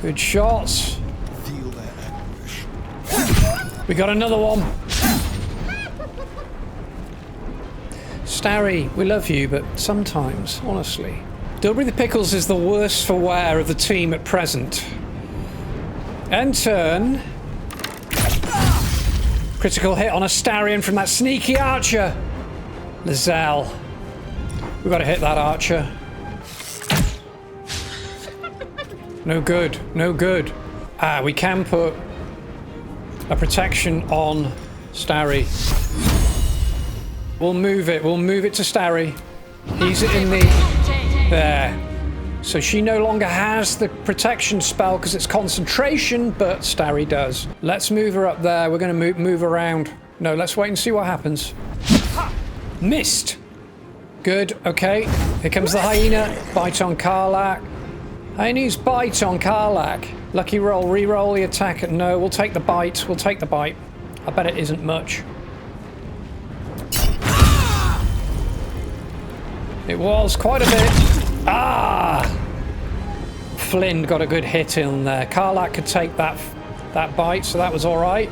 Good shots. Feel their anguish. We got another one. Starry, we love you, but sometimes, honestly. Dilbury the Pickles is the worst for wear of the team at present. End turn. Critical hit on a Starion from that sneaky archer. Lizelle. We've got to hit that archer. No good, no good. Ah, we can put a protection on Starry. We'll move it to Starry. He's in the... There. So she no longer has the protection spell because it's concentration, but Starry does. Let's move her up there. We're going to move around. No, let's wait and see what happens. Missed. Good, okay. Here comes the hyena. Bite on Karlach. Hyena's bite on Karlach. Lucky roll, re-roll the attack. No, we'll take the bite. We'll take the bite. I bet it isn't much. It was quite a bit. Ah! Flynn got a good hit in there. Karlach could take that bite, so that was all right.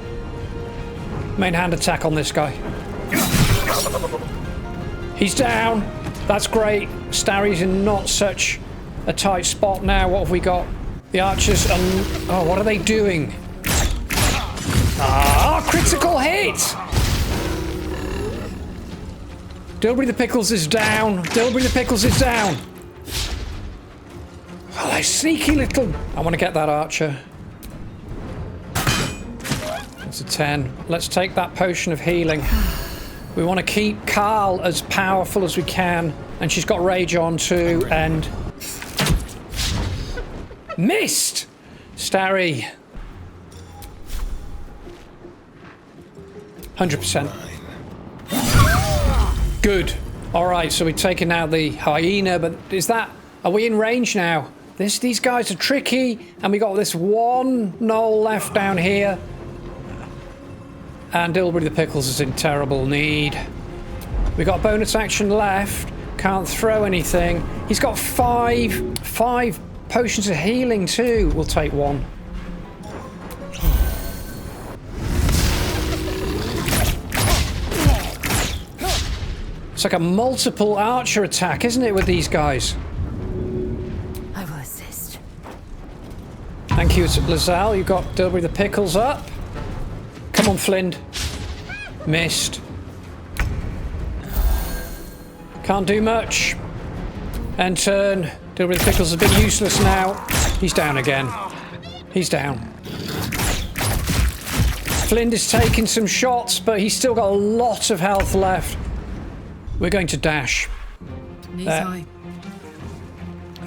Main hand attack on this guy. He's down. That's great. Starry's in not such a tight spot now. What have we got? The archers. Oh, what are they doing? Ah, critical hit! Dilbury the Pickles is down. Dilbury the Pickles is down. Oh, they sneaky little... I want to get that archer. That's a 10. Let's take that potion of healing. We want to keep Karl as powerful as we can. And she's got rage on too, and... Missed! Starry. 100%. Good. Alright, so we've taken out the hyena, but is that... Are we in range now? These guys are tricky, and we got this one knoll left down here. And Dilbury the Pickles is in terrible need. We got bonus action left. Can't throw anything. He's got five potions of healing too. We'll take one. It's like a multiple archer attack, isn't it, with these guys? I will assist. Thank you, Lizelle. You got Dilbury the Pickles up. Come on, Flynn. Missed. Can't do much. End turn. Dilbury the Pickles is a bit useless now. He's down again. He's down. Flynn is taking some shots, but he's still got a lot of health left. We're going to dash. Knees high.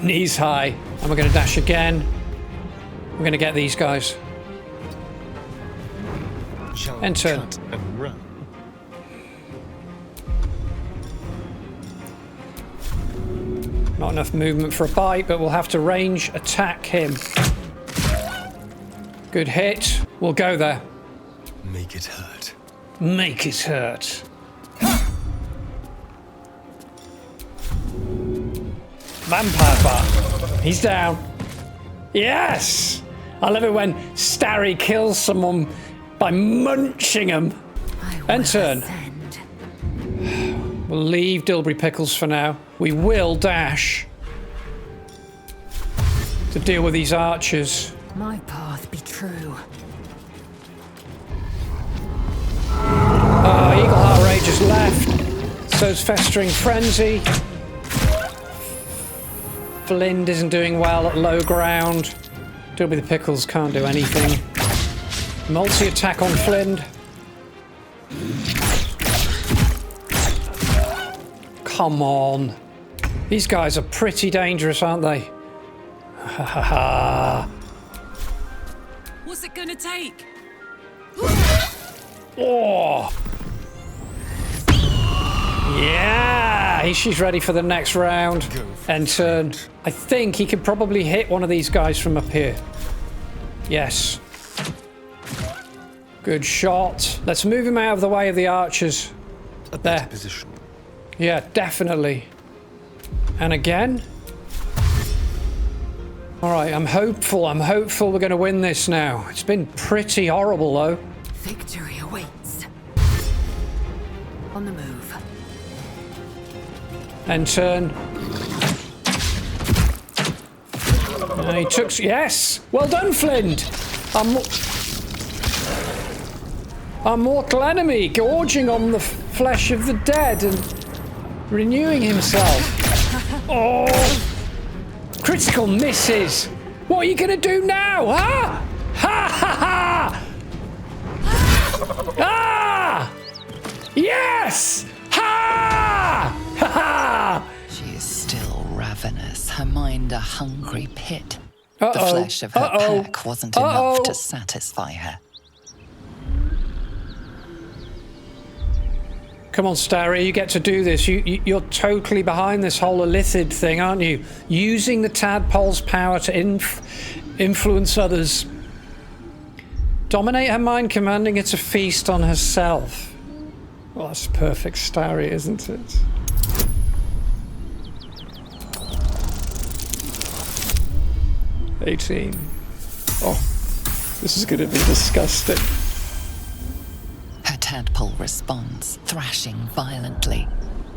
Knees high. And we're going to dash again. We're going to get these guys. Enter. Cut and run. Not enough movement for a bite, but we'll have to range attack him. Good hit. We'll go there. Make it hurt. Make it hurt. Vampire Bar. He's down. Yes! I love it when Starry kills someone by munching them. End turn. We'll leave Dilbury Pickles for now. We will dash to deal with these archers. My path be true. Eagleheart Rage has left. So's Festering Frenzy. Flynn isn't doing well at low ground. Dilbury the Pickles can't do anything. Multi-attack on Flynn. Come on. These guys are pretty dangerous, aren't they? Ha ha ha. What's it gonna take? Oh! Yeah! She's ready for the next round. End turn. I think he could probably hit one of these guys from up here. Yes. Good shot. Let's move him out of the way of the archers. A better There. position. Yeah, definitely. And again. Alright, I'm hopeful we're going to win this now. It's been pretty horrible, though. Victory awaits. On the move. And turn. And he took... Yes! Well done, Flint! Our mortal enemy, gorging on the flesh of the dead and renewing himself. Oh! Critical misses! What are you going to do now, huh? Ha ha ha! Ah! Yes! Ha! Ha ha! She is still ravenous, her mind a hungry pit. Uh-oh. The flesh of her pack wasn't enough to satisfy her. Come on, Starry, you get to do this. You're totally behind this whole Illithid thing, aren't you? Using the tadpole's power to influence others. Dominate her mind, commanding it to feast on herself. Well, that's perfect Starry, isn't it? $18. Oh, this is going to be disgusting. Her tadpole responds, thrashing violently,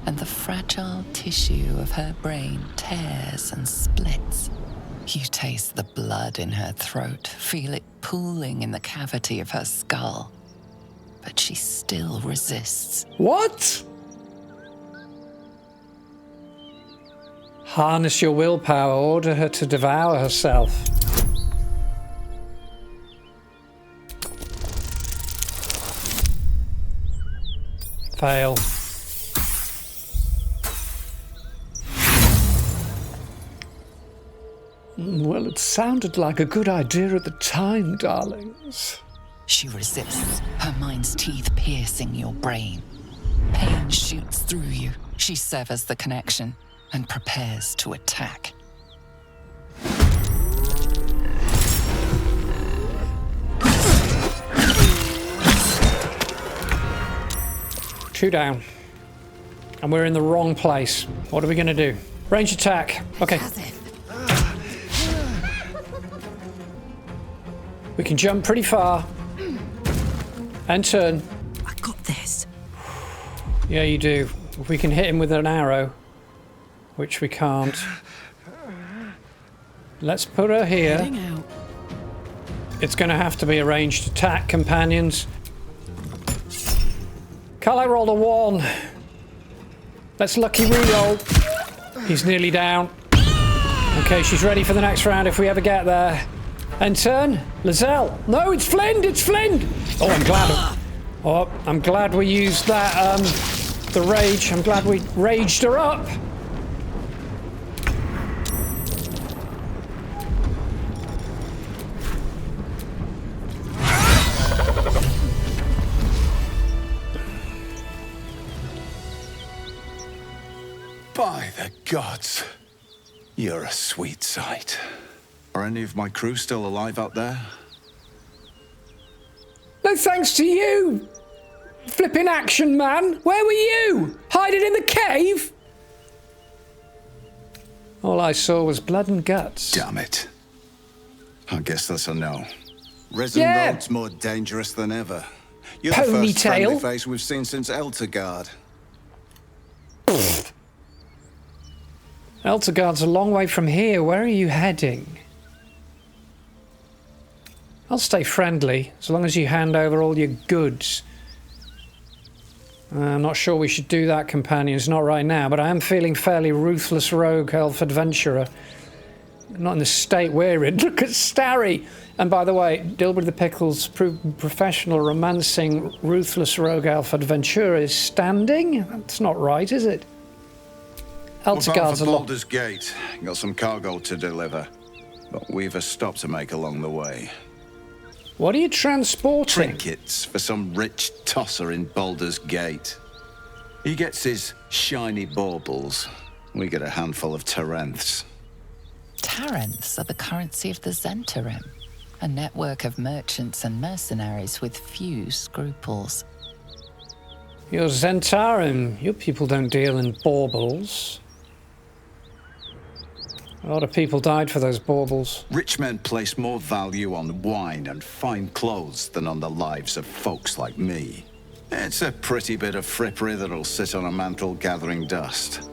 and the fragile tissue of her brain tears and splits. You taste the blood in her throat, feel it pooling in the cavity of her skull. But she still resists. What? Harness your willpower, order her to devour herself. Fail. Well, it sounded like a good idea at the time, darlings. She resists, her mind's teeth piercing your brain. Pain shoots through you. She severs the connection and prepares to attack. Two down. And we're in the wrong place. What are we going to do? Range attack. Okay. We can jump pretty far. And turn. I got this. Yeah, you do. If we can hit him with an arrow, which we can't. Let's put her here. It's going to have to be a ranged attack, companions. Karlach rolled a 1. Let's lucky reroll. He's nearly down. Okay, she's ready for the next round if we ever get there. And turn. Lizelle. No, it's Flint! It's Flint! Oh, I'm glad. Oh, I'm glad we used that, the rage. I'm glad we raged her up. By the gods, you're a sweet sight. Are any of my crew still alive out there? No thanks to you, flipping action man. Where were you? Hiding in the cave? All I saw was blood and guts. Damn it. I guess that's a no. Resin Road's more dangerous than ever. You're the first friendly face we've seen since Eltergard. Eltergard's a long way from here. Where are you heading? I'll stay friendly, as long as you hand over all your goods. I'm not sure we should do that, companions, not right now, but I am feeling fairly ruthless rogue elf adventurer. Not in the state we're in. Look at Starry! And by the way, Dilbert the Pickle's professional romancing ruthless rogue elf adventurer is standing? That's not right, is it? Eltergard's a lot. Baldur's Gate. Got some cargo to deliver, but we've a stop to make along the way. What are you transporting? Trinkets for some rich tosser in Baldur's Gate. He gets his shiny baubles. We get a handful of taranths. Taranths are the currency of the Zentarim, a network of merchants and mercenaries with few scruples. You're Zentarim. Your people don't deal in baubles. A lot of people died for those baubles. Rich men place more value on wine and fine clothes than on the lives of folks like me. It's a pretty bit of frippery that'll sit on a mantle gathering dust.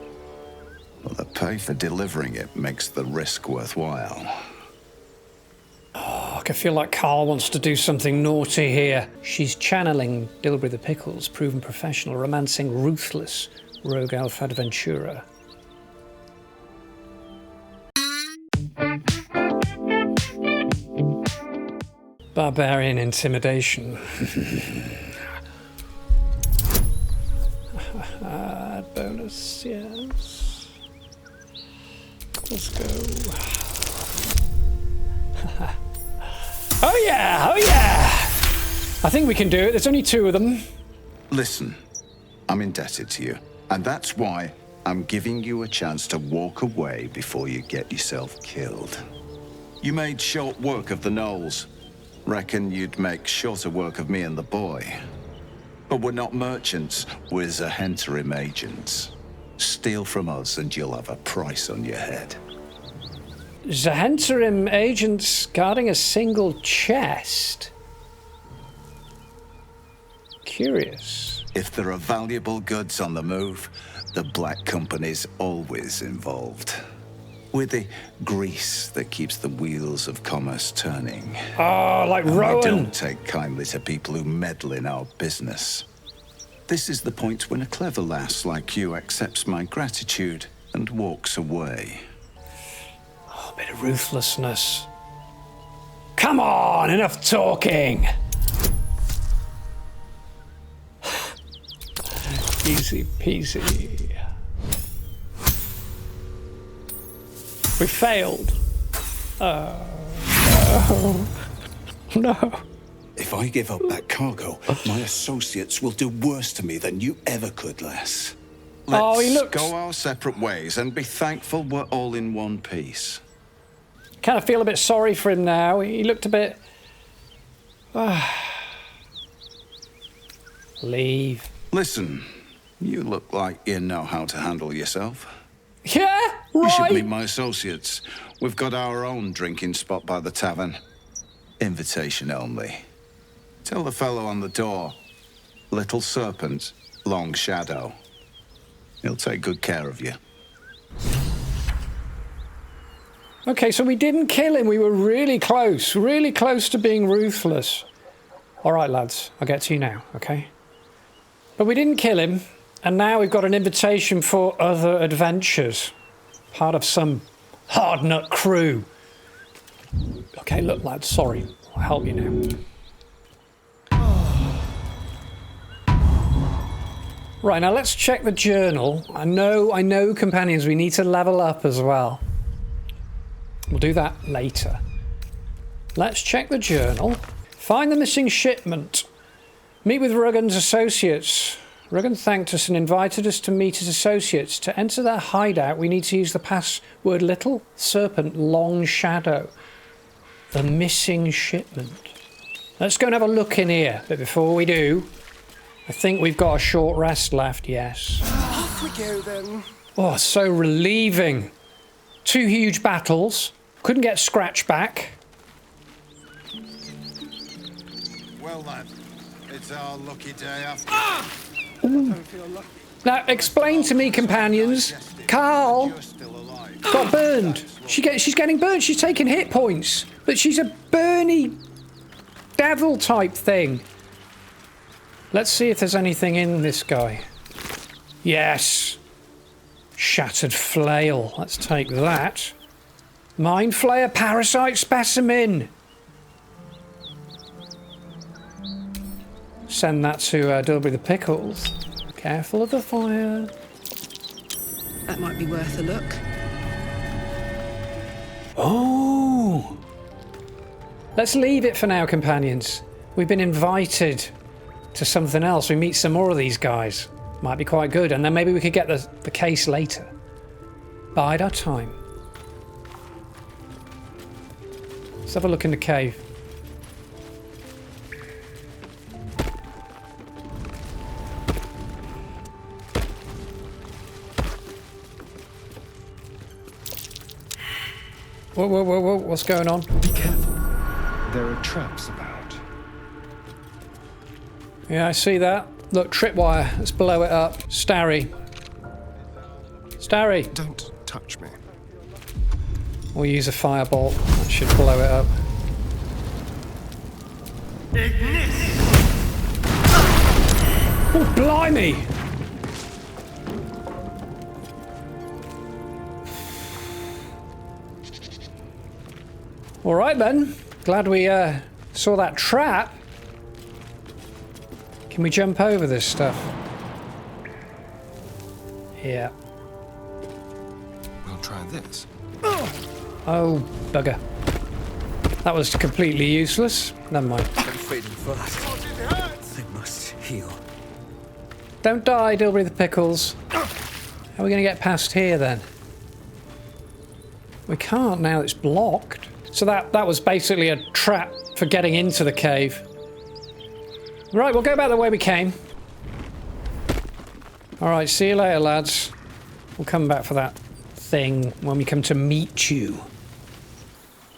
But the pay for delivering it makes the risk worthwhile. Oh, I can feel like Carl wants to do something naughty here. She's channeling Dilbury the Pickles, proven professional, romancing ruthless rogue elf adventurer. Barbarian intimidation. Bonus, yes. Let's go. Oh yeah, oh yeah! I think we can do it. There's only 2 of them. Listen, I'm indebted to you, and that's why I'm giving you a chance to walk away before you get yourself killed. You made short work of the gnolls. Reckon you'd make shorter work of me and the boy. But we're not merchants, we're Zahentarim agents. Steal from us and you'll have a price on your head. Zahentarim agents guarding a single chest? Curious. If there are valuable goods on the move, the Black Company's always involved. We're the grease that keeps the wheels of commerce turning. Oh, like Rowan. We don't take kindly to people who meddle in our business. This is the point when a clever lass like you accepts my gratitude and walks away. Oh, a bit of ruthlessness. Come on, enough talking. Easy peasy. We failed. Oh, no. No. If I give up that cargo, my associates will do worse to me than you ever could, lass. Let's go our separate ways and be thankful we're all in one piece. Kind of feel a bit sorry for him now. He looked a bit... Leave. Listen, you look like you know how to handle yourself. Yeah, right. You should meet my associates. We've got our own drinking spot by the tavern. Invitation only. Tell the fellow on the door, Little Serpent, Long Shadow. He'll take good care of you. Okay, so we didn't kill him. We were really close to being ruthless. All right, lads, I'll get to you now, okay? But we didn't kill him, and now we've got an invitation for other adventures. Part of some hard-nut crew. Okay, look, lads, sorry. I'll help you now. Right, now let's check the journal. I know, companions, we need to level up as well. We'll do that later. Let's check the journal. Find the missing shipment. Meet with Ruggan's associates. Ruggan thanked us and invited us to meet his associates. To enter their hideout, we need to use the password Little Serpent Long Shadow. The missing shipment. Let's go and have a look in here. But before we do, I think we've got a short rest left, yes. Off we go then. Oh, so relieving. 2 huge battles. Couldn't get Scratch back. Well, lad, it's our lucky day after. I don't feel lucky. Now, explain to me, companions. Carl got burned. She's getting burned. She's taking hit points. But she's a burny devil type thing. Let's see if there's anything in this guy. Yes. Shattered flail. Let's take that. Mind Flayer parasite specimen. Send that to Dilbury the Pickles. Careful of the fire. That might be worth a look. Oh. Let's leave it for now, companions. We've been invited to something else. We meet some more of these guys. Might be quite good, and then maybe we could get the case later. Bide our time. Let's have a look in the cave. Whoa, whoa, whoa, whoa, what's going on? Be careful. There are traps about. Yeah, I see that. Look, tripwire. Let's blow it up. Starry. Starry. Don't touch me. We'll use a fireball. That should blow it up. Oh, blimey! All right then. Glad we saw that trap. Can we jump over this stuff? Yeah. We'll try this. Oh, bugger. That was completely useless. Never mind. I'm feeling for that. They must heal. Don't die, Dilbury the Pickles. How are we going to get past here then? We can't now, it's blocked. So that was basically a trap for getting into the cave. Right, we'll go back the way we came. Alright, see you later, lads. We'll come back for that thing when we come to meet you.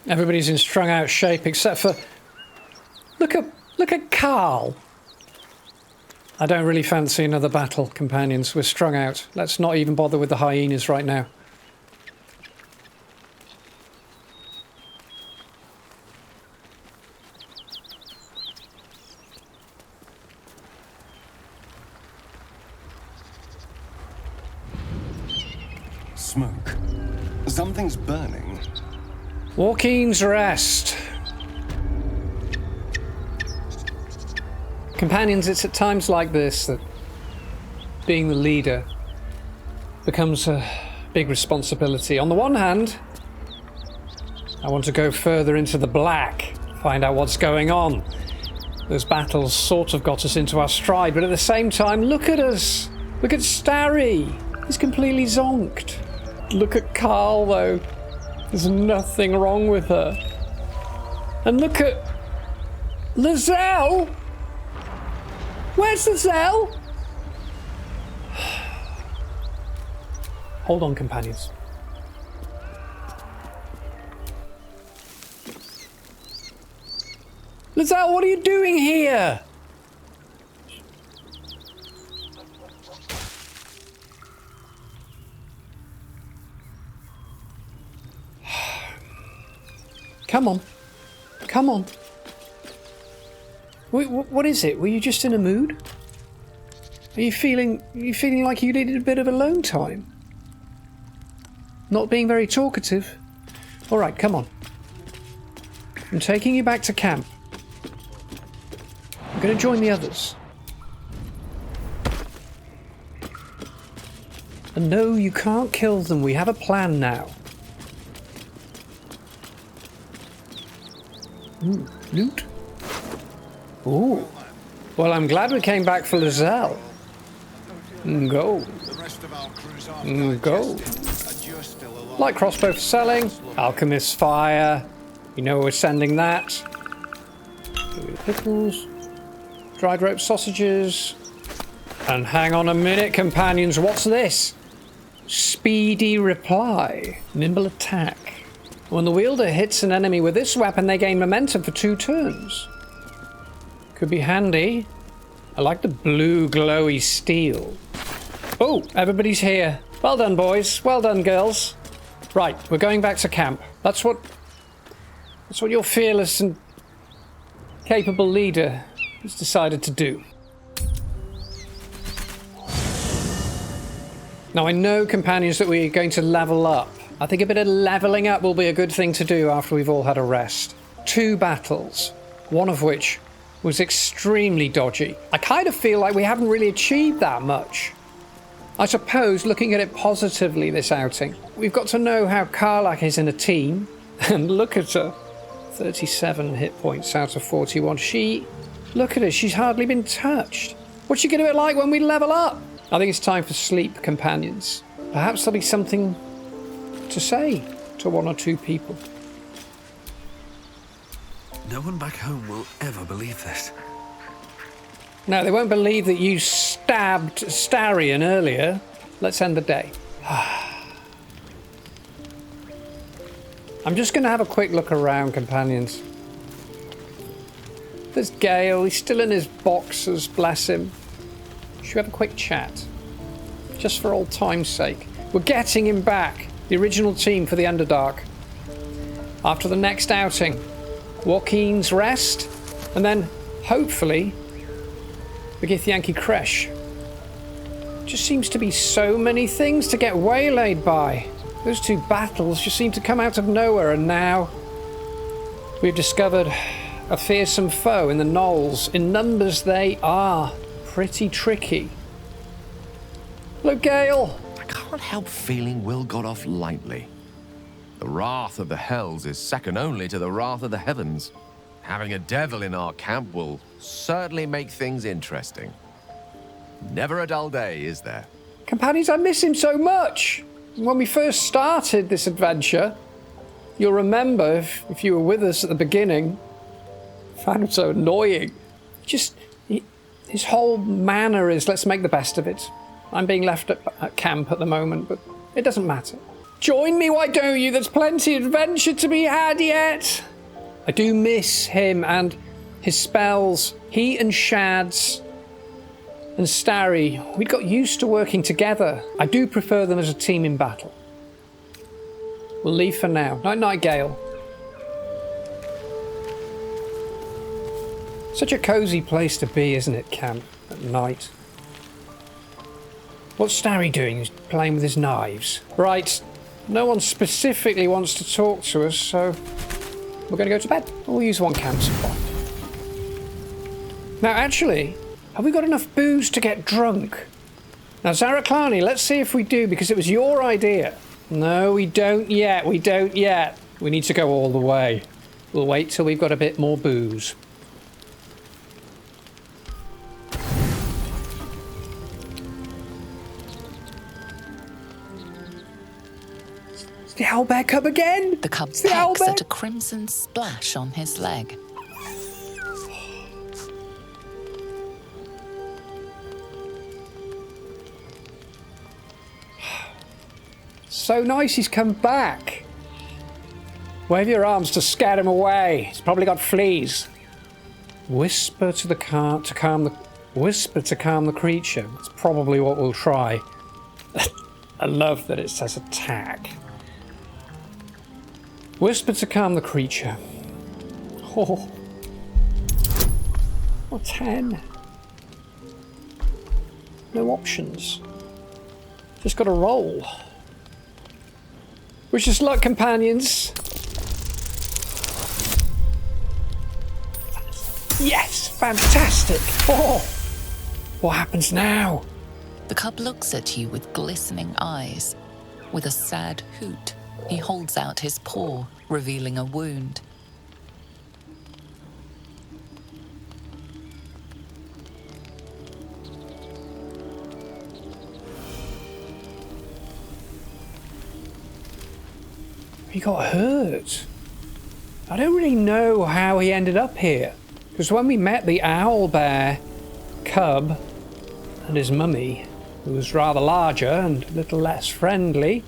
Everybody's in strung out shape except for... Look at Karl. I don't really fancy another battle, companions. We're strung out. Let's not even bother with the hyenas right now. Smoke. Something's burning. Walkeen's Rest. Companions, it's at times like this that being the leader becomes a big responsibility. On the one hand, I want to go further into the black, find out what's going on. Those battles sort of got us into our stride, but at the same time, look at us. Look at Starry. He's completely zonked. Look at Karl, though. There's nothing wrong with her. And look at Lizelle. Where's Lizelle? Hold on, companions. Lizelle, what are you doing here? Come on. Come on. Wait, what is it? Were you just in a mood? Are you feeling like you needed a bit of alone time? Not being very talkative? Alright, come on. I'm taking you back to camp. I'm going to join the others. And no, you can't kill them. We have a plan now. Ooh, loot. Ooh. Well, I'm glad we came back for Lizelle. Gold. Gold. Light crossbow for selling. Alchemist's fire. You know we're sending that. Pickles. Dried rope sausages. And hang on a minute, companions. What's this? Speedy reply. Nimble attack. When the wielder hits an enemy with this weapon, they gain momentum for 2 turns. Could be handy. I like the blue glowy steel. Oh, everybody's here. Well done, boys. Well done, girls. Right, we're going back to camp. That's what your fearless and capable leader has decided to do. Now, I know, companions, that we're going to level up. I think a bit of leveling up will be a good thing to do after we've all had a rest. 2 battles, one of which was extremely dodgy. I kind of feel like we haven't really achieved that much. I suppose, looking at it positively this outing, we've got to know how Karlach is in a team. And look at her. 37 hit points out of 41. Look at her, she's hardly been touched. What's she going to be like when we level up? I think it's time for sleep, companions. Perhaps there'll be something to say to 1 or 2 people. No one back home will ever believe this. No, they won't believe that you stabbed Starion earlier. Let's end the day. I'm just going to have a quick look around, companions. There's Gale. He's still in his boxers, bless him. Should we have a quick chat? Just for old time's sake. We're getting him back. The original team for the Underdark. After the next outing, Joaquin's rest, and then, hopefully, the Githyanki Kresh. Just seems to be so many things to get waylaid by. Those two battles just seem to come out of nowhere, and now we've discovered a fearsome foe in the gnolls. In numbers, they are pretty tricky. Look, Gale. I can't help feeling Will got off lightly. The wrath of the hells is second only to the wrath of the heavens. Having a devil in our camp will certainly make things interesting. Never a dull day, is there? Companions, I miss him so much. When we first started this adventure, you'll remember, if you were with us at the beginning, I found him so annoying. His whole manner is, let's make the best of it. I'm being left at camp at the moment, but it doesn't matter. Join me, why don't you? There's plenty of adventure to be had yet. I do miss him and his spells. He and Shads and Starry, we got used to working together. I do prefer them as a team in battle. We'll leave for now. Night-night, Gale. Such a cosy place to be, isn't it, camp, at night? What's Starry doing? He's playing with his knives. Right, no one specifically wants to talk to us, so we're going to go to bed. We'll use one camp spot. Now, actually, have we got enough booze to get drunk? Now, Zaraklani, let's see if we do, because it was your idea. No, we don't yet. We don't yet. We need to go all the way. We'll wait till we've got a bit more booze. It's the owlbear cub again? The cub it's pecks at a crimson splash on his leg. So nice he's come back. Wave your arms to scare him away. He's probably got fleas. Whisper to calm the creature. That's probably what we'll try. I love that it says attack. Whisper to calm the creature. Oh. Or 10. No options. Just got to roll. Wish us luck, companions. Yes, fantastic. Oh, what happens now? The cub looks at you with glistening eyes. With a sad hoot, he holds out his paw, revealing a wound. He got hurt. I don't really know how he ended up here. Because when we met the owlbear cub and his mummy, who was rather larger and a little less friendly,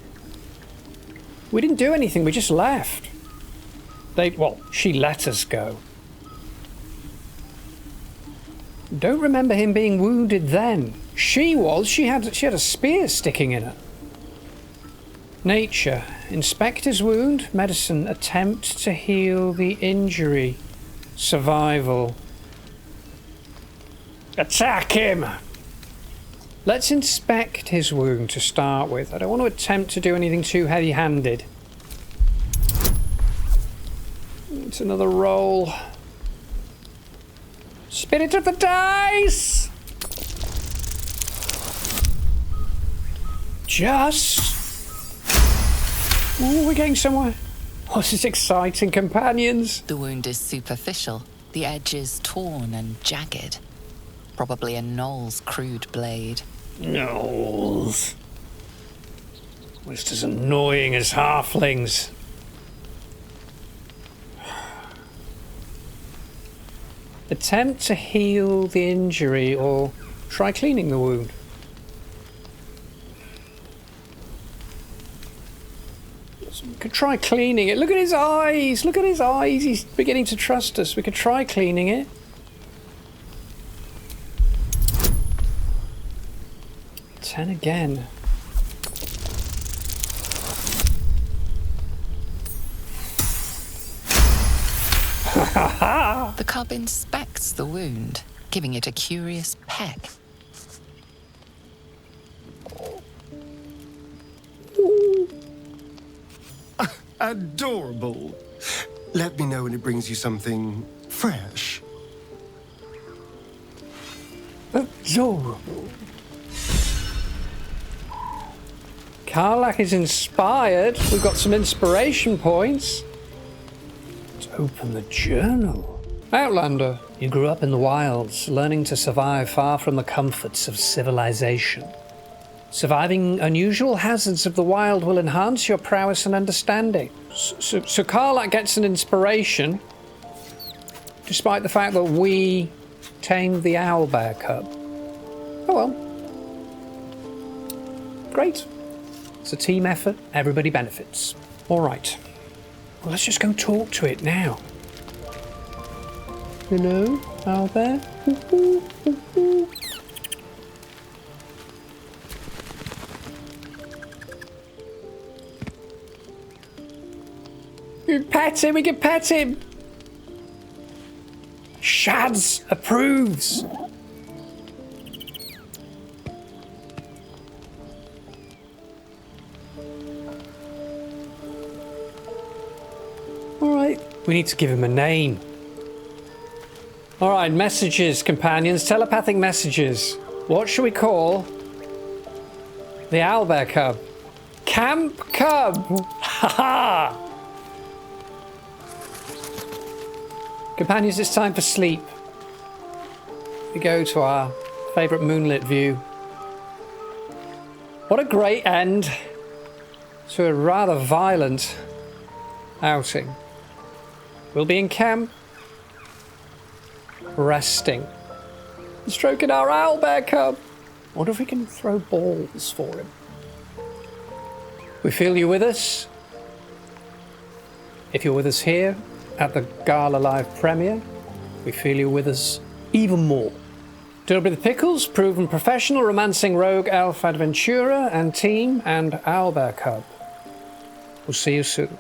we didn't do anything, we just left. She let us go. Don't remember him being wounded then. She had a spear sticking in her. Nature. Inspect his wound. Medicine. Attempt to heal the injury. Survival. Attack him! Let's inspect his wound to start with. I don't want to attempt to do anything too heavy-handed. It's another roll. Spirit of the dice! Just... Ooh, we're getting somewhere. Oh, this is exciting, companions. The wound is superficial. The edge is torn and jagged. Probably a gnoll's crude blade. Gnolls. Just as annoying as halflings. Attempt to heal the injury or try cleaning the wound. Could try cleaning it. Look at his eyes. Look at his eyes. He's beginning to trust us. We could try cleaning it. Ten again. The cub inspects the wound, giving it a curious peck. Adorable. Let me know when it brings you something fresh. Adorable. Karlach is inspired. We've got some inspiration points. Let's open the journal. Outlander, you grew up in the wilds, learning to survive far from the comforts of civilization. Surviving unusual hazards of the wild will enhance your prowess and understanding. So Karlach gets an inspiration, despite the fact that we tamed the owlbear cub. Oh well. Great. It's a team effort, everybody benefits. Alright. Well, let's just go talk to it now. Hello, owlbear? We can pet him, we can pet him! Shaz approves! Alright, we need to give him a name. Alright, messages, companions, telepathic messages. What should we call the owlbear cub? Camp Cub! Haha! Companions, it's time for sleep. We go to our favourite moonlit view. What a great end to a rather violent outing. We'll be in camp, resting, stroking our owlbear cub. What if we can throw balls for him? We feel you with us. If you're with us here at the Gala Live premiere, we feel you with us even more. Dilby the Pickles, proven professional romancing rogue elf adventurer and team, and owlbear cub. We'll see you soon.